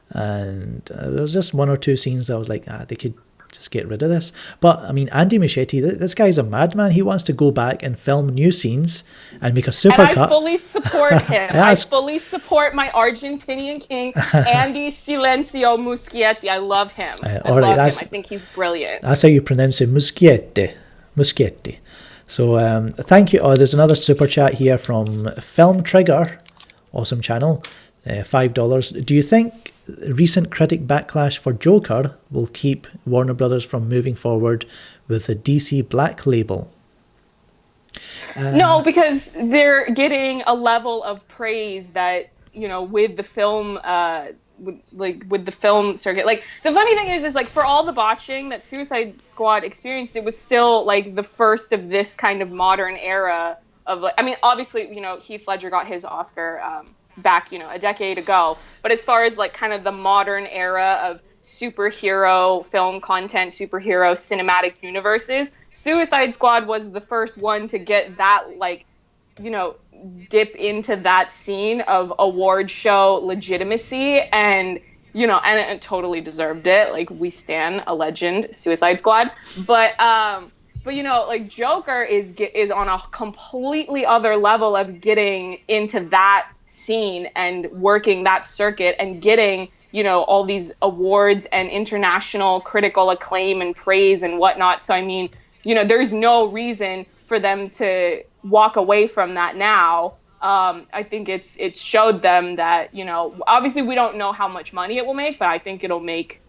and there was just one or two scenes that I was like, they could just get rid of this. But I mean, Andy Muschietti, this guy's a madman. He wants to go back and film new scenes and make a supercut. And I fully support him. I fully support my Argentinian king, Andy Silencio Muschietti. I love him. I love him. I think he's brilliant. That's how you pronounce it, Muschietti. So thank you. Oh, there's another super chat here from Film Trigger. Awesome channel. $5. Do you think recent critic backlash for Joker will keep Warner Brothers from moving forward with the DC Black label? No, because they're getting a level of praise that, you know, with the film, with the film circuit. Like, the funny thing is like, for all the botching that Suicide Squad experienced, it was still like the first of this kind of modern era of, like, I mean, obviously, you know, Heath Ledger got his Oscar back, you know, a decade ago. But as far as like kind of the modern era of superhero film content, superhero cinematic universes, Suicide Squad was the first one to get that, like, you know, dip into that scene of award show legitimacy, and, you know, and it totally deserved it. Like, we stan a legend, Suicide Squad. But you know, like, Joker is on a completely other level of getting into that scene and working that circuit and getting, you know, all these awards and international critical acclaim and praise and whatnot. So, I mean, you know, there's no reason for them to walk away from that now. I think it showed them that, you know, obviously we don't know how much money it will make, but I think it'll make,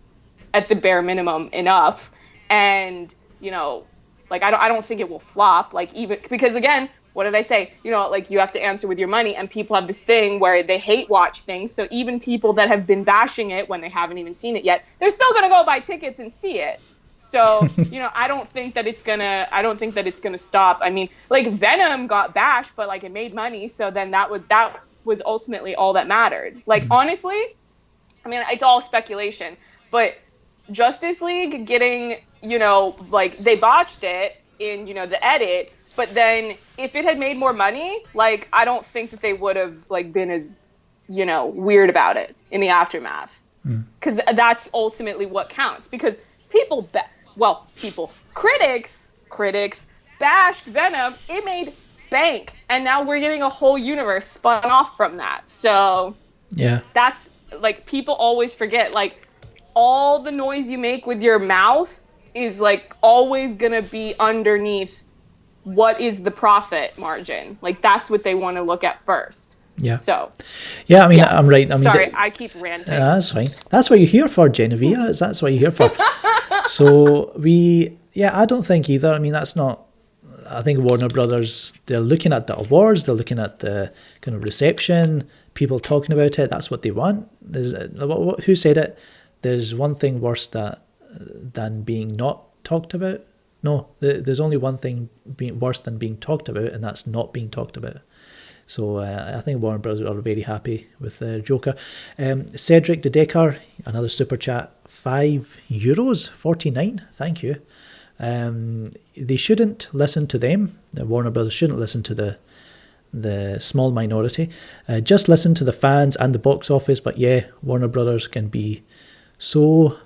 at the bare minimum, enough. And, you know, like, I don't think it will flop, like, even because, again, what did I say? You know, like, you have to answer with your money, and people have this thing where they hate watch things. So even people that have been bashing it when they haven't even seen it yet, they're still going to go buy tickets and see it. So, you know, I don't think that it's gonna stop. I mean, like, Venom got bashed, but, like, it made money. So then that was ultimately all that mattered. Like, honestly, I mean, it's all speculation, but Justice League getting, you know, like, they botched it in, you know, the edit, but then if it had made more money, like, I don't think that they would have, like, been as, you know, weird about it in the aftermath. Because that's ultimately what counts. Because critics bashed Venom. It made bank, and now we're getting a whole universe spun off from that. So yeah, that's, like, people always forget, like, all the noise you make with your mouth is, like, always gonna be underneath what is the profit margin. Like, that's what they want to look at first. Yeah. So. Yeah, I mean, yeah. I'm right. I mean, sorry, I keep ranting. That's fine. That's what you're here for, Genevieve. That's what you're here for. So I don't think either. I mean, that's not. I think Warner Brothers, they're looking at the awards, they're looking at the kind of reception, people talking about it. That's what they want. Who said it? There's one thing worse than being not talked about. No, there's only one thing worse than being talked about, and that's not being talked about. So I think Warner Bros. Are very happy with Joker. Cedric De Decker, another super chat, €5.49. Thank you. They shouldn't listen to them. Warner Bros. Shouldn't listen to the small minority. Just listen to the fans and the box office. But yeah, Warner Brothers can be so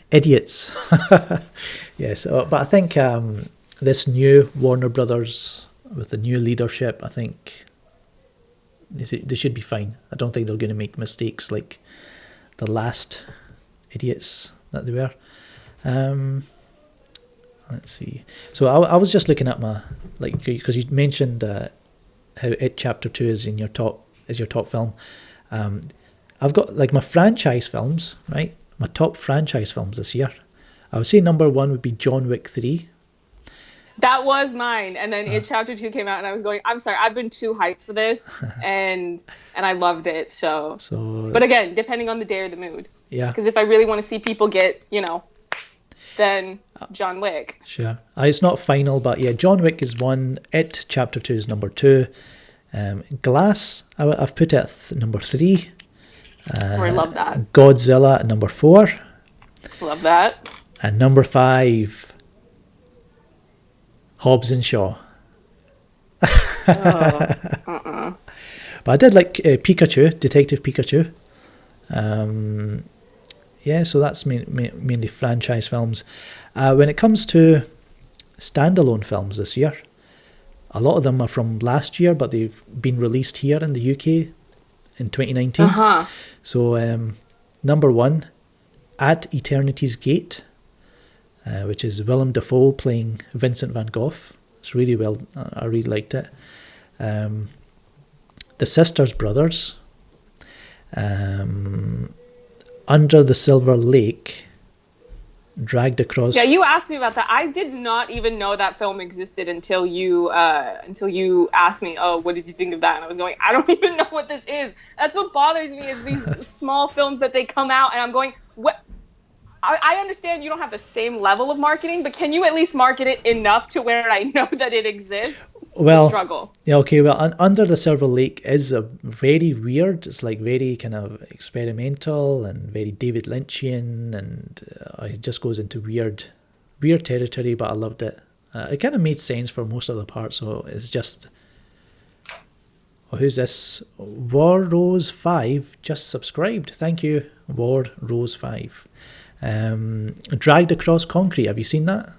idiots. Yes, but I think this new Warner Brothers, with the new leadership, I think they should be fine. I don't think they're going to make mistakes like the last idiots that they were. Let's see. So I was just looking at my, like, because you mentioned how It Chapter 2 is your top film. I've got, like, my franchise films, right? My top franchise films this year. I would say number one would be John Wick 3. That was mine. And then It Chapter 2 came out and I was going, I'm sorry, I've been too hyped for this and I loved it. So So but again, depending on the day or the mood. yeah, Because if I really want to see people get, then John Wick. sure. It's not final, but yeah, John Wick is one. It Chapter 2 is number 2. Glass, I've put it at number 3. I love that. Godzilla at number 4. Love that. And number 5, Hobbs and Shaw. But I did like Pikachu, Detective Pikachu. Yeah, so that's mainly franchise films. When it comes to standalone films this year, a lot of them are from last year, but they've been released here in the UK in 2019. So number 1, At Eternity's Gate, which is Willem Dafoe playing Vincent van Gogh. It's really well, I really liked it. The Sisters Brothers, Under the Silver Lake, Dragged Across. Yeah, you asked me about that. I did not even know that film existed until you asked me, oh, what did you think of that? And I was going, I don't even know what this is. That's what bothers me is these small films that they come out and I'm going, what? I understand you don't have the same level of marketing, but can you at least market it enough to where I know that it exists? Well, struggle. Yeah, okay. Well, Under the Silver Lake is a very weird. It's like very kind of experimental and very David Lynchian, and it just goes into weird territory. But I loved it. It kind of made sense for most of the parts. So it's just, oh, who's this? War Rose 5 just subscribed. Thank you, War Rose 5. Dragged Across Concrete. Have you seen that?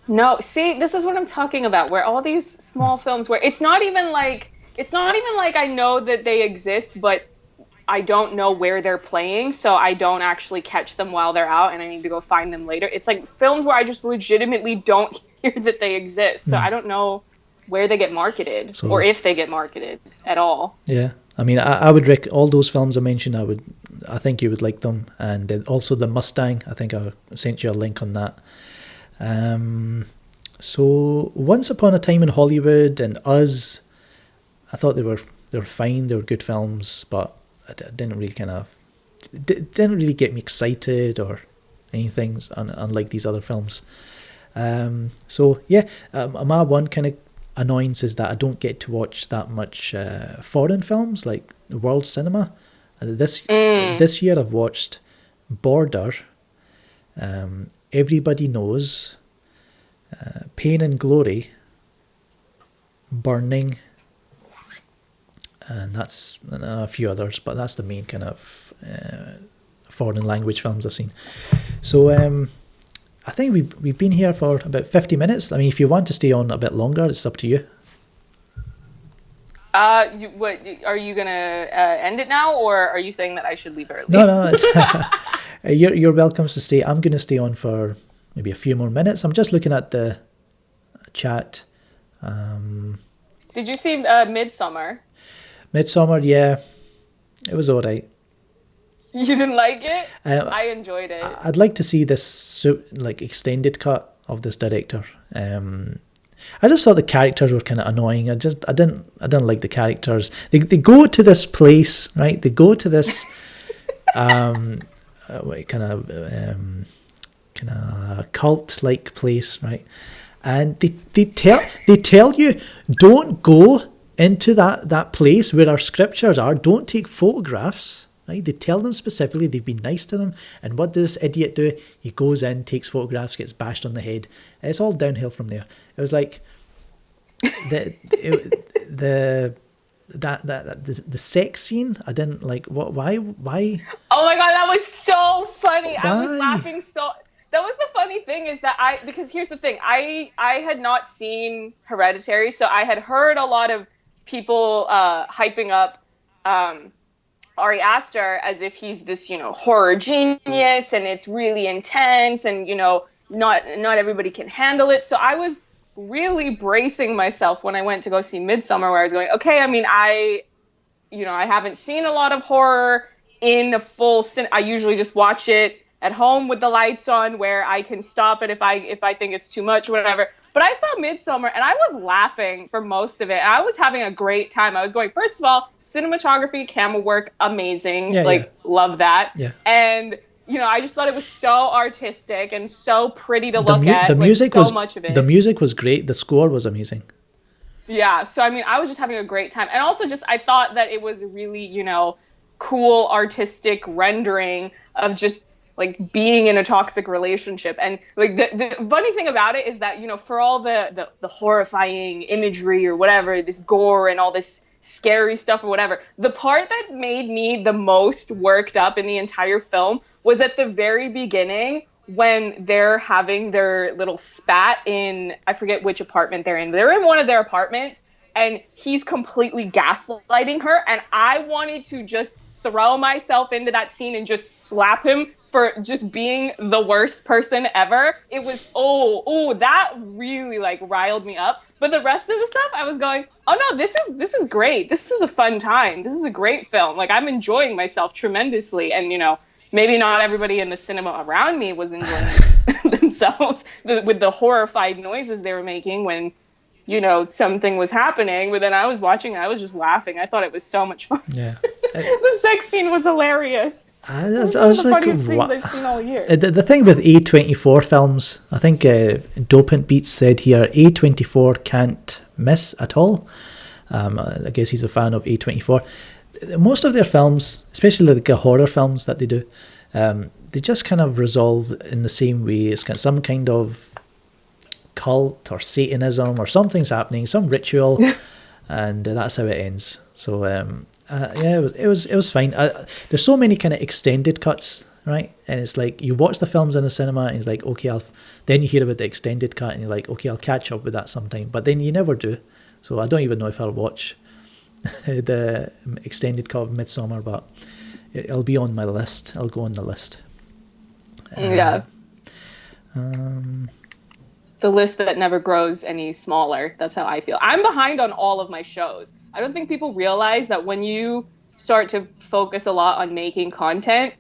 No, see, this is what I'm talking about, where all these small films where it's not even like I know that they exist, but I don't know where they're playing, so I don't actually catch them while they're out and I need to go find them later. It's like films where I just legitimately don't hear that they exist, so I don't know where they get marketed or if they get marketed at all. Yeah. I mean, I would all those films I mentioned, I think you would like them. And also The Mustang, I think I sent you a link on that. So Once Upon a Time in Hollywood and Us, I thought they were fine, they were good films, but I didn't really didn't really get me excited or anything, unlike these other films. So yeah, my one kind of annoyance is that I don't get to watch that much foreign films like world cinema. This year I've watched Border, Everybody Knows, Pain and Glory, Burning, and that's a few others, but that's the main kind of foreign language films I've seen. So I think we've been here for about 50 minutes. I mean, if you want to stay on a bit longer, it's up to you. What are you gonna end it now, or are you saying that I should leave early? No, it's, you're welcome to stay. I'm going to stay on for maybe a few more minutes. I'm just looking at the chat. Did you see Midsommar? Midsommar, yeah, it was all right. You didn't like it? I enjoyed it. I'd like to see this extended cut of this director. I just thought the characters were kind of annoying. I didn't like the characters. They go to this place, right? They go to this kind of cult like place, right? And they tell you, don't go into that place where our scriptures are. Don't take photographs. Right? They tell them specifically, they've been nice to them, and what does this idiot do? He goes in, takes photographs, gets bashed on the head. It's all downhill from there. It was like the sex scene. I didn't like. What? Why? Oh my god, that was so funny. Why? I was laughing so. That was the funny thing is that because here's the thing, I had not seen Hereditary, so I had heard a lot of people hyping up Ari Aster as if he's this, horror genius and it's really intense and, not everybody can handle it. So I was really bracing myself when I went to go see Midsommar, where I was going, okay, I mean, I haven't seen a lot of horror in a full I usually just watch it at home with the lights on where I can stop it if I think it's too much, whatever. But I saw Midsommar and I was laughing for most of it. I was having a great time. I was going, first of all, cinematography, camera work, amazing. Yeah, yeah. Like, love that. Yeah. And, I just thought it was so artistic and so pretty to The look at. the Like, music so was much of it. the music was great. The score was amazing. Yeah. So, I mean, I was just having a great time. And also just, I thought that it was really, cool artistic rendering of just like being in a toxic relationship. And like the funny thing about it is that, for all the horrifying imagery or whatever, this gore and all this scary stuff or whatever, the part that made me the most worked up in the entire film was at the very beginning when they're having their little spat in, I forget which apartment they're in. They're in one of their apartments and he's completely gaslighting her. And I wanted to just throw myself into that scene and just slap him for just being the worst person ever. It was, that really like riled me up. But the rest of the stuff, I was going, oh no, this is great. This is a fun time. This is a great film. Like, I'm enjoying myself tremendously. And, maybe not everybody in the cinema around me was enjoying themselves with the horrified noises they were making when, something was happening. But then I was watching, I was just laughing. I thought it was so much fun. Yeah. The sex scene was hilarious. I was the like, funniest things I've seen all year. The thing with A24 films, I think Dopant Beats said here, A24 can't miss at all. I guess he's a fan of A24. Most of their films, especially the horror films that they do, they just kind of resolve in the same way. It's kind of some kind of cult or Satanism or something's happening, some ritual, and that's how it ends. So it was fine. There's so many kind of extended cuts, right? And it's like you watch the films in the cinema and it's like, okay, then you hear about the extended cut and you're like, okay, I'll catch up with that sometime. But then you never do. So I don't even know if I'll watch the extended cut of Midsommar, but it'll be on my list. I'll go on the list. Yeah. The list that never grows any smaller. That's how I feel. I'm behind on all of my shows. I don't think people realize that when you start to focus a lot on making content,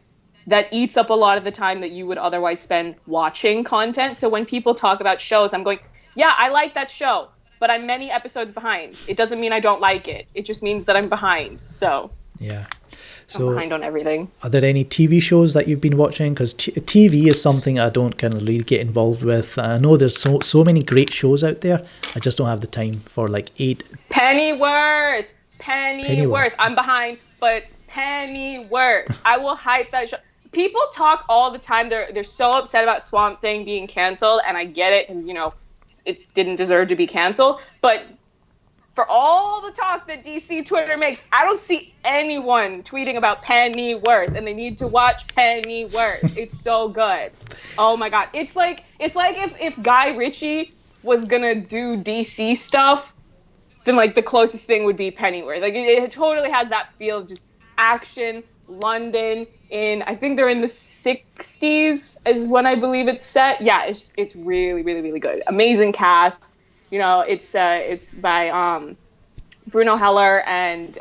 that eats up a lot of the time that you would otherwise spend watching content. So when people talk about shows, I'm going, yeah, I like that show, but I'm many episodes behind. It doesn't mean I don't like it. It just means that I'm behind. So yeah. So, I'm behind on everything. Are there any TV shows that you've been watching? Because TV is something I don't kind of really get involved with. I know there's so many great shows out there. I just don't have the time for like 8. Pennyworth. I'm behind, but Pennyworth. I will hype that show. People talk all the time. They're so upset about Swamp Thing being canceled, and I get it because, it didn't deserve to be canceled. But for all the talk that DC Twitter makes, I don't see anyone tweeting about Pennyworth, and they need to watch Pennyworth. It's so good. Oh my God. It's like if Guy Ritchie was gonna do DC stuff, then like the closest thing would be Pennyworth. Like it totally has that feel of just action, London I think they're in the 60s is when I believe it's set. Yeah, it's really, really, really good. Amazing cast. It's by Bruno Heller and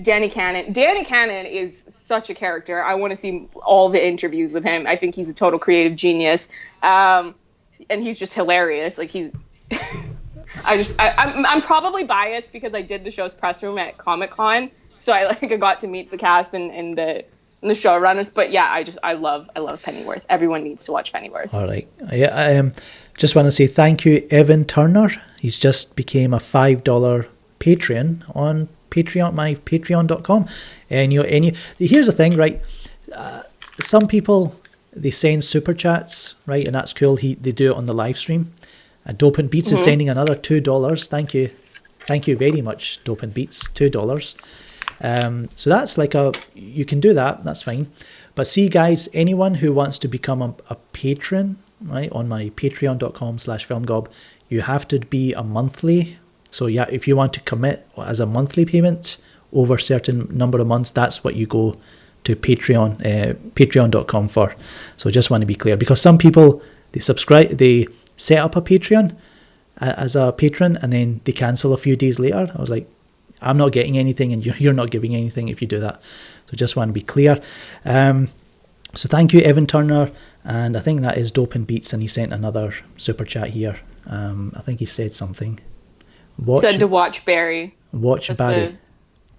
Danny Cannon. Danny Cannon is such a character. I want to see all the interviews with him. I think he's a total creative genius, and he's just hilarious. Like I'm probably biased because I did the show's press room at Comic-Con, so I got to meet the cast and the showrunners. But yeah, I love Pennyworth. Everyone needs to watch Pennyworth. All right, yeah. Just want to say thank you, Evan Turner. He's just became a $5 Patreon on Patreon, mypatreon.com. And here's the thing, right? Some people, they send super chats, right? And that's cool. They do it on the live stream. Dopant Beats is sending another $2. Thank you very much, Dopant Beats. $2. So that's you can do that. That's fine. But see, guys, anyone who wants to become a patron, right, on my patreon.com/filmgob, you have to be a monthly. So yeah, if you want to commit as a monthly payment over a certain number of months, that's what you go to patreon.com for. So just want to be clear, because some people, they set up a Patreon as a patron and then they cancel a few days later. I was like, I'm not getting anything and you're not giving anything if you do that. So just want to be clear. So thank you, Evan Turner, and I think that is Dope and Beats, and he sent another super chat here. I think he said something. Said to watch Barry. Watch That's Barry.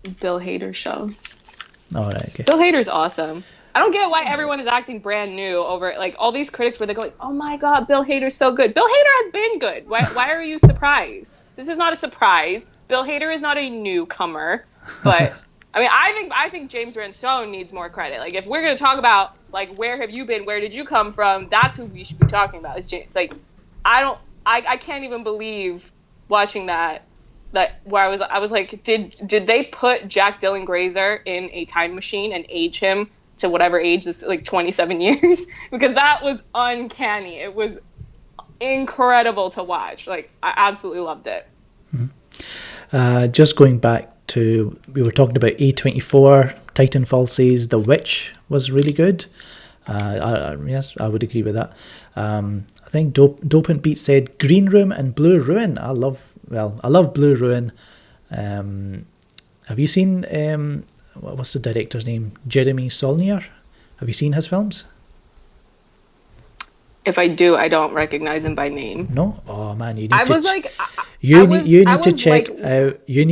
The Bill Hader show. All right, okay. Bill Hader's awesome. I don't get why everyone is acting brand new over like all these critics where they're going, "Oh my God, Bill Hader's so good." Bill Hader has been good. Why are you surprised? This is not a surprise. Bill Hader is not a newcomer, but I mean, I think James Ransone needs more credit. Like, if we're gonna talk about like where have you been, where did you come from, that's who we should be talking about. Is James? Like, I can't even believe watching that where I was like, did they put Jack Dylan Grazer in a time machine and age him to whatever age is like 27 years? Because that was uncanny. It was incredible to watch. Like, I absolutely loved it. Just going back to, we were talking about A24, Titanfall says The Witch was really good. Yes, I would agree with that. I think Dopant Beat said Green Room and Blue Ruin. I love Blue Ruin. Have you seen, what's the director's name? Jeremy Saulnier? Have you seen his films? If I do, I don't recognize him by name. No? Oh man, you need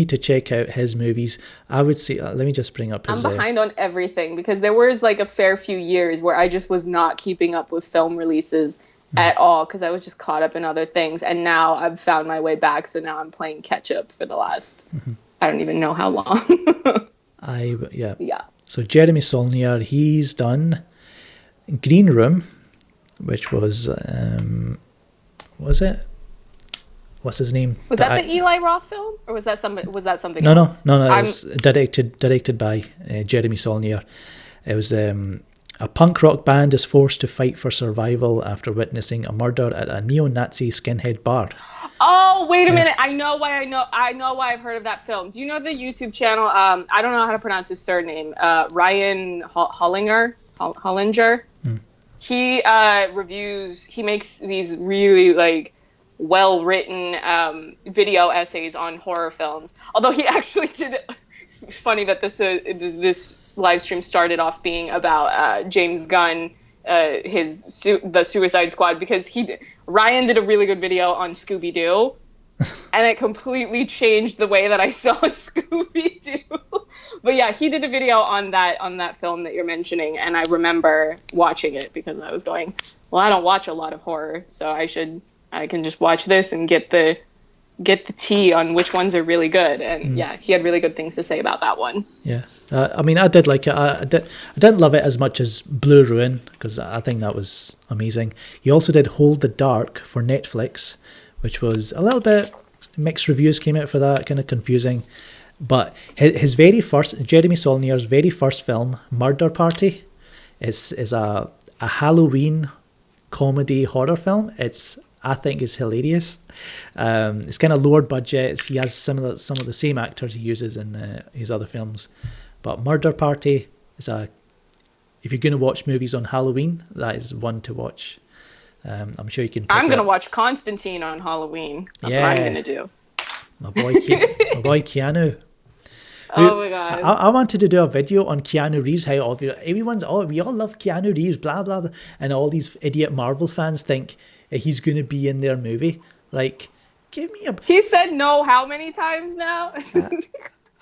to check out his movies. I would say, let me just bring up his... I'm behind on everything because there was like a fair few years where I just was not keeping up with film releases at all because I was just caught up in other things, and now I've found my way back, so now I'm playing catch up for the last I don't even know how long. Yeah. So Jeremy Saulnier, he's done Green Room, which was it? What's his name? Was that the Eli Roth film, or was that something else? No. It was directed by Jeremy Saulnier. It was a punk rock band is forced to fight for survival after witnessing a murder at a neo-Nazi skinhead bar. Oh, wait a minute! I know why I've heard of that film. Do you know the YouTube channel? I don't know how to pronounce his surname. Ryan Hollinger. He reviews. He makes these really like well-written video essays on horror films. Although he actually did. It's funny that this live stream started off being about James Gunn, the Suicide Squad, because Ryan did a really good video on Scooby-Doo, and it completely changed the way that I saw Scooby-Doo. But yeah, he did a video on that film that you're mentioning, and I remember watching it because I was going, well, I don't watch a lot of horror, so I can just watch this and get the tea on which ones are really good. And yeah, he had really good things to say about that one. Yeah. I mean, I did like it. I didn't love it as much as Blue Ruin because I think that was amazing. He also did Hold the Dark for Netflix, which was a little bit mixed reviews came out for that, kind of confusing. But his very first, Jeremy Saulnier's very first film, Murder Party, is a Halloween comedy horror film. I think it's hilarious. It's kind of lower budget. He has some of the same actors he uses in his other films. But Murder Party is if you're going to watch movies on Halloween, that is one to watch. I'm sure you can. I'm going to watch Constantine on Halloween. That's what I'm going to do. My boy Keanu. Oh my god! I wanted to do a video on Keanu Reeves. How we all love Keanu Reeves, blah blah blah, and all these idiot Marvel fans think he's going to be in their movie. Like, give me a... He said no how many times now?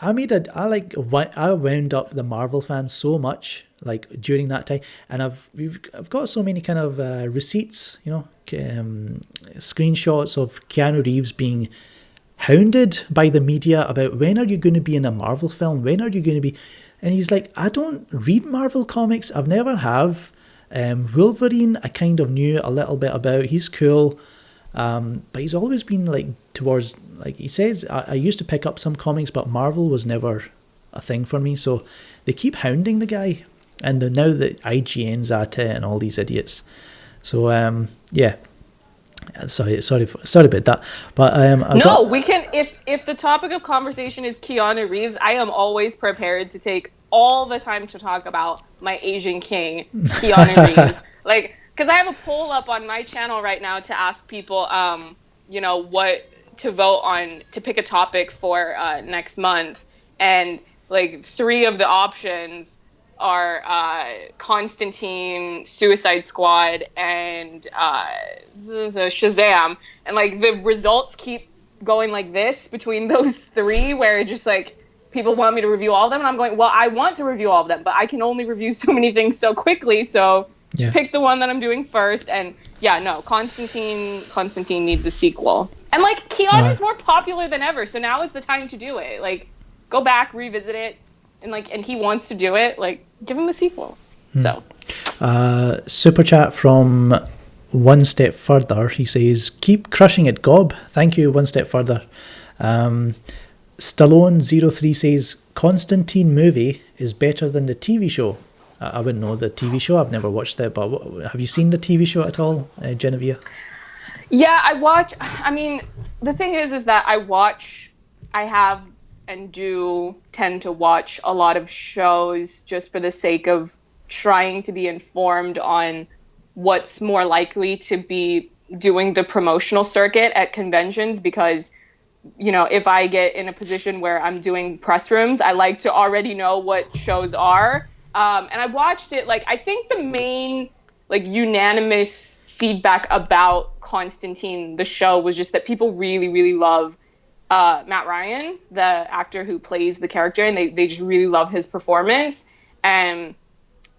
I wound up the Marvel fans so much, like, during that time. And I've got so many kind of receipts, screenshots of Keanu Reeves being hounded by the media about when are you going to be in a Marvel film? When are you going to be... And he's like, I don't read Marvel comics. I've never have. Wolverine, I kind of knew a little bit about. He's cool. But he's always been like towards, like he says, I used to pick up some comics, but Marvel was never a thing for me. So they keep hounding the guy. And now that IGN's at it and all these idiots. So, yeah. Sorry about that. But we can, if the topic of conversation is Keanu Reeves, I am always prepared to take all the time to talk about my Asian king, Keanu Reeves. Like, because I have a poll up on my channel right now to ask people, what to vote on to pick a topic for next month. And like 3 of the options are Constantine, Suicide Squad, and the Shazam, and like the results keep going like this between those three, where it just like people want me to review all of them, and I'm going, well, I want to review all of them, but I can only review so many things so quickly, so just Yeah. pick the one that I'm doing first. And yeah, no, Constantine needs a sequel, and like Uh, Keanu's more popular than ever, so now is the time to do it. Like, go back, revisit it, and he wants to do it. Like, give him the sequel. So Super chat from One Step Further. He says, "Keep crushing it, Gob. Thank you, One Step Further." Stallone03 says, "Constantine movie is better than the TV show." I wouldn't know the TV show. I've never watched it, but have you seen the TV show at all, Genevieve? yeah, I watch. I mean, the thing is that I have and do tend to watch a lot of shows just for the sake of trying to be informed on what's more likely to be doing the promotional circuit at conventions, because if I get in a position where I'm doing press rooms, I like to already know what shows are. And I watched it. Like, I think the main, like, unanimous feedback about Constantine, the show, was just that people really, really love Matt Ryan, the actor who plays the character, and they just really love his performance. And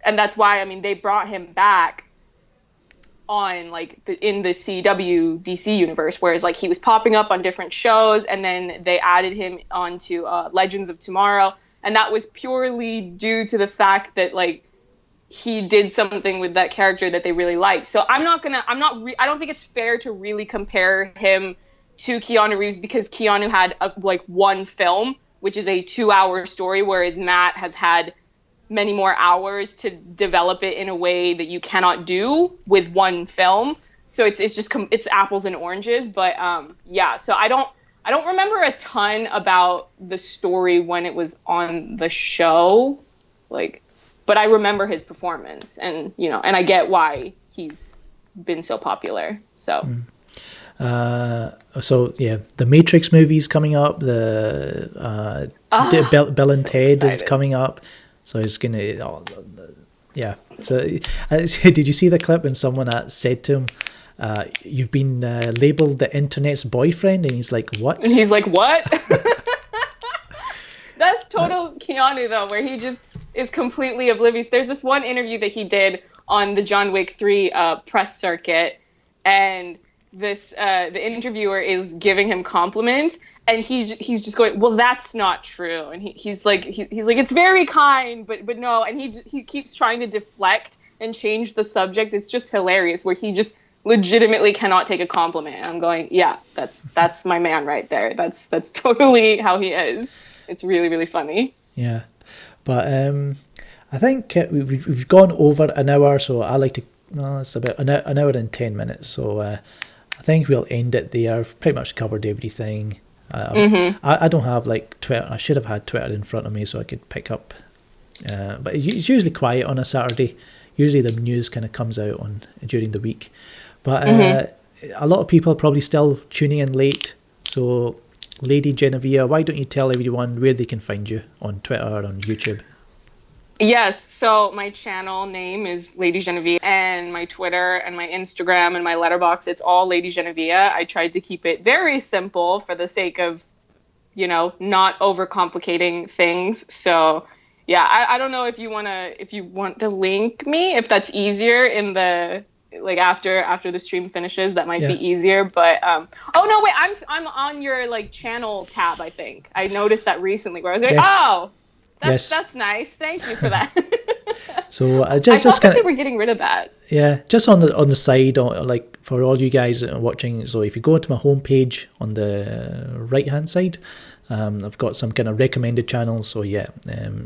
that's why, I mean, they brought him back on like in the CW DC universe, whereas like he was popping up on different shows, and then they added him onto Legends of Tomorrow, and that was purely due to the fact that like he did something with that character that they really liked. So I don't think it's fair to really compare him to Keanu Reeves, because Keanu had like one film, which is a 2-hour story, whereas Matt has had many more hours to develop it in a way that you cannot do with one film. So it's apples and oranges. But yeah, so I don't remember a ton about the story when it was on the show, like, but I remember his performance, and and I get why he's been so popular. So. So yeah, the Matrix movie's coming up. The Bill and So Ted is excited. coming up. So it's gonna, yeah. So did you see the clip when someone said to him, "You've been labeled the internet's boyfriend," and he's like, "What?" And he's like, what? That's total Keanu, though, where he just is completely oblivious. There's this one interview that he did on the John Wick 3 press circuit, and the interviewer is giving him compliments, and he's just going, well, that's not true. And he's like, it's very kind, but no. And he keeps trying to deflect and change the subject. It's just hilarious, where he just legitimately cannot take a compliment. And I'm going, yeah, that's my man right there. That's totally how he is. It's really, really funny. Yeah, but I think we've gone over an hour, so I like to. Well, it's about an hour and 10 minutes, so I think we'll end it there. I've pretty much covered everything. I don't have like Twitter. I should have had Twitter in front of me so I could pick up. But it's usually quiet on a Saturday. Usually the news kind of comes out during the week. But a lot of people are probably still tuning in late. So, Lady Genevieve, why don't you tell everyone where they can find you on Twitter or on YouTube? Yes, so my channel name is Lady Genevieve, and my Twitter and my Instagram and my letterbox, it's all Lady Genevieve. I tried to keep it very simple for the sake of, not overcomplicating things. So yeah, I don't know if you want to link me, if that's easier in the, like, after the stream finishes, that might be Yeah. easier. But oh no, wait, I'm on your like channel tab, I think. I noticed that recently, where I was like, Yes. oh, Yes. that's nice. Thank you for that. So I just thought that kind they of, were getting rid of that. yeah, just on the side, like for all you guys watching. So if you go to my homepage on the right hand side, I've got some kind of recommended channels. So yeah,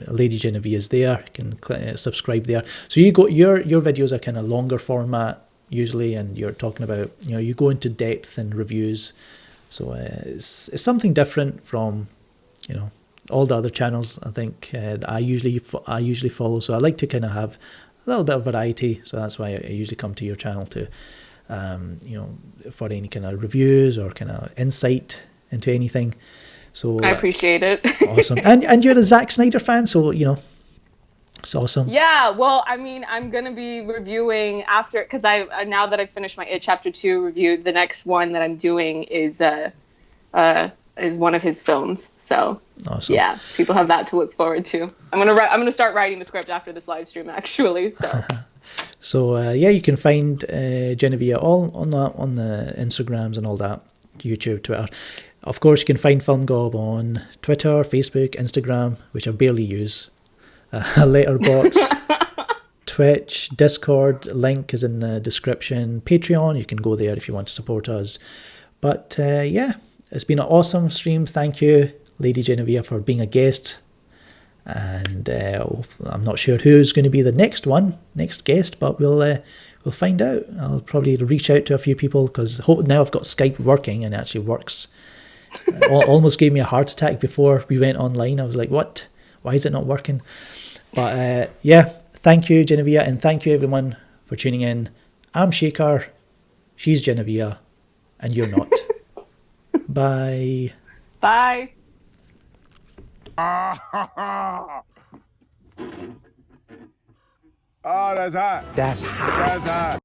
Lady Genevieve is there. You can subscribe there. So you go, your videos are kind of longer format usually, and you're talking about, you go into depth and reviews. So it's something different from all the other channels, I think, that I usually follow. So I like to kind of have a little bit of variety. So that's why I usually come to your channel to, for any kind of reviews or kind of insight into anything. So I appreciate it. awesome. And you're a Zack Snyder fan, so It's awesome. Yeah, well, I mean, I'm gonna be reviewing after because now that I've finished my It Chapter 2 review, the next one that I'm doing is one of his films. So Awesome. yeah, people have that to look forward to. I'm gonna start writing the script after this live stream actually. So So yeah, you can find Genevieve all on the Instagrams and all that, YouTube, Twitter. Of course, you can find Film Gob on Twitter, Facebook, Instagram, which I barely use. Letterboxd, Twitch, Discord. Link is in the description. Patreon, you can go there if you want to support us. But yeah, it's been an awesome stream. Thank you, Lady Genevieve, for being a guest. And I'm not sure who's going to be the next guest, but we'll find out. I'll probably reach out to a few people because now I've got Skype working and it actually works. Almost gave me a heart attack before we went online. I was like, what? Why is it not working? But yeah, thank you, Genevieve, and thank you everyone for tuning in. I'm Shaker, she's Genevieve, and you're not. Bye. bye. Oh, that's hot. That's hot. That's hot.